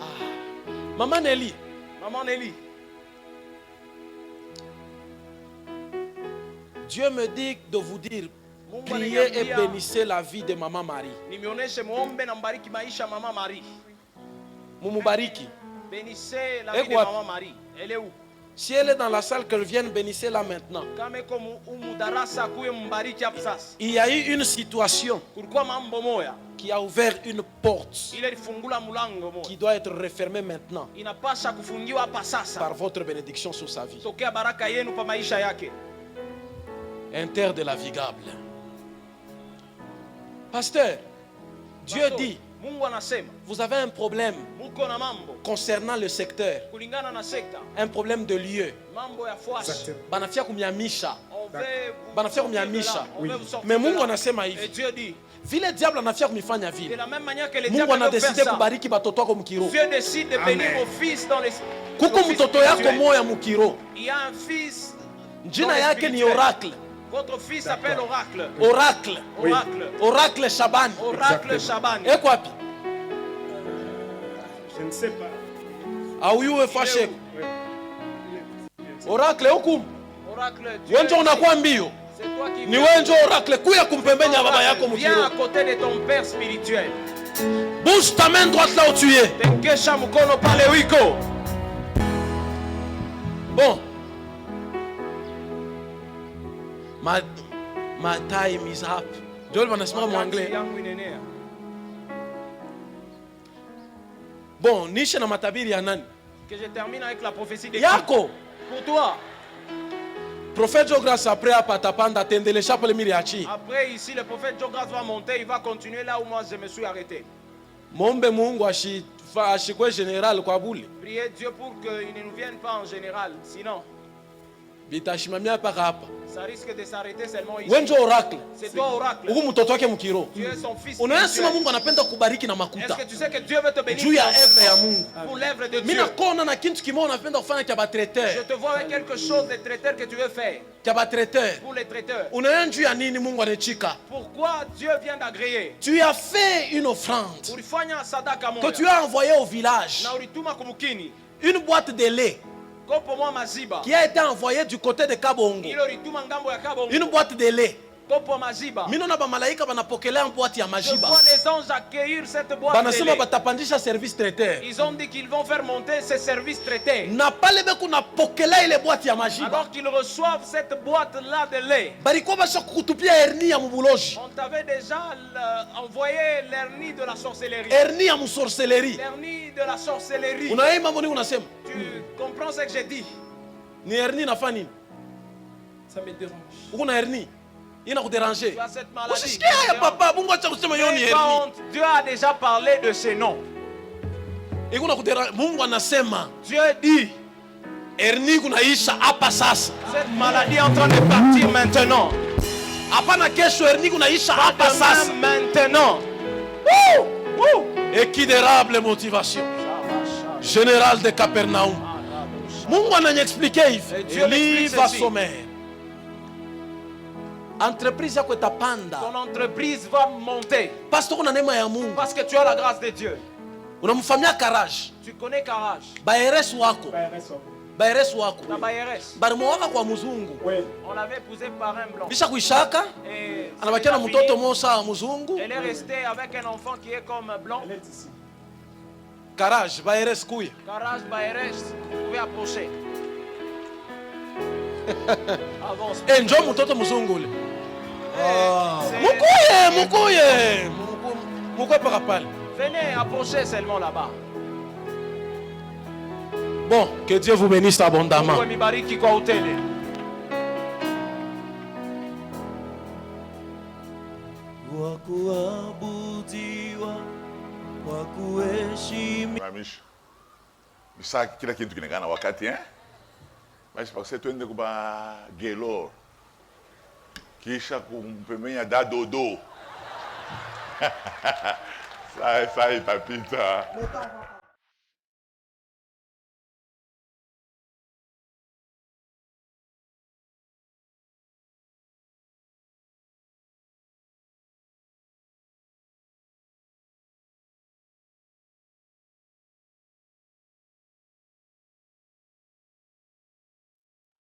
Ah. Maman Nelly. Maman Nelly. Dieu me dit de vous dire, priez et bénissez la vie de Maman Marie. Mumubariki. Bénissez la vie de Maman Marie. Elle est où? Si elle est dans la salle, qu'elle vienne, bénissez-la maintenant. Il y a eu une situation qui a ouvert une porte qui doit être refermée maintenant par votre bénédiction sur sa vie. Inter de la vigable. Pasteur, Dieu dit, vous avez un problème concernant le secteur, un problème de lieu. Mais Mungu anasema hivi, vile diable anafia kumifanya vile, Mungu anadeside kubariki batoto wako mkiro. Kuko mtoto yako moya mkiro, jina yake ni Oracle. Votre fils s'appelle Oracle. Oracle. Oui. Oracle Shaban. Oracle Shaban. Et quoi? Je ne sais pas. Ah oui, ou fâché. Oracle hukum. Oracle. Wenjo unakuwa mbio. C'est toi qui ni wenjo Oracle kuya kumpembenya baba yako mkiro. Viens à côté de ton père spirituel. Bouge ta main droite là où tu es. Tenkesha mkono pale wiko. Bon. My time is up. Joel wanasema mu anglais. Bon, nishe na matabiri ya nani? Que je termine avec la prophétie de Yako. Pour toi. Prophète Jogras après apatapanda tendele chapele miriachi. Après ici le prophète Jogras va monter, il va continuer là où moi je me suis arrêté. Mombe Mungu ashikwe général kwa bule. Priez Dieu pour qu'il ne nous vienne pas en général, sinon bitashimamia paka hapa. Ça risque de s'arrêter seulement ici. Wenjo Oracle. C'est toi Oracle. Ugu mtoto wake mkiro. Tu es son fils. Unayasema Mungu anapenda kubariki na makuta. Est-ce que tu sais que Dieu veut te bénir? Juu ya œuvre ya Mungu. Pour l'œuvre de Dieu. Mimi nakuona na kintu kimoja unapenda kufanya kia ba traiteur. Je te vois avec quelque chose de traiteur que tu veux faire. Kia ba traiteur. Pour les traiteurs. Unaona juu ya nini Mungu anachika? Pourquoi Dieu vient d'agréer? Tu as fait une offrande. Ulifanya sadaka moja. Que tu as envoyé au village. Na ulituma kumukini. Une boîte de lait. Maziba, qui a été envoyé du côté de Kabongo. Une boîte de lait kopo majiba. Mimi naona ba malaika banapokelea boîte ya Je majiba. vois les anges accueillir cette boîte. Banasema batapandisha service traiteur. Ils ont dit qu'ils vont faire monter ces services traités. Na pale beku napokelea ile boîte ya majiba. Alors qu'ils reçoivent cette boîte-là de lait. Balikuwa basha kukutupia hernie ya mubuloji. On t'avait déjà envoyé l'hernie de la sorcellerie. Hernie ya musorcellerie. L'hernie de la sorcellerie. Unaona mambo ni unasema? Tu comprends ce que j'ai dit? Ni hernie nafanya nini? Ça me dérange. Uko na hernie? Ina kudéranger. Tu as cette maladie. Usisikia ya papa, Mungu acha kusema hiyo ni N'aie pas hernie. honte. Dieu a déjà parlé de ces noms. Iko na kudéranger. Mungu anasema Dieu dit, hernie kunaisha hapa sasa. cette maladie est en train de partir maintenant. Hapana kesho hernie kunaisha hapa sasa. Maintenant. Équidérable motivation. Général de Capernaum. Mungu ananiexpliquer hivi. Dieu Eli l'explique va ceci. sommer. Entreprise yako itapanda. Ton entreprise va monter. Parce que kuna neema ya Mungu. Parce que tu as la grâce de Dieu. Unamfanyia garage. Tu connais Carrage. Baeres wako. Baeres wako. Ta Bayeres. Barimwaka kwa mzungu. On l'avait épousée par un blanc. Bisha kuishaka. Et Anabakia na sa mtoto fille, mosa mzungu. elle est restée avec un enfant qui est comme blanc. Garage, Baeres kuya. Carrage, Bayeres, vous pouvez approcher. Avance. Njo mtoto mzungu ule. C'est- Mukuye. Mukuye paka pale. Venez approcher seulement là-bas. Bon, que Dieu vous bénisse abondamment. Mungu amibariki kwa utele. Kwa kuabudiwa, kwa kuheshimiwa. Mamisha. Bisa kila kitu kinekana wakati basi pakse twende kuba gelor. Kisha kumpemenya dadodo. Sai itapita.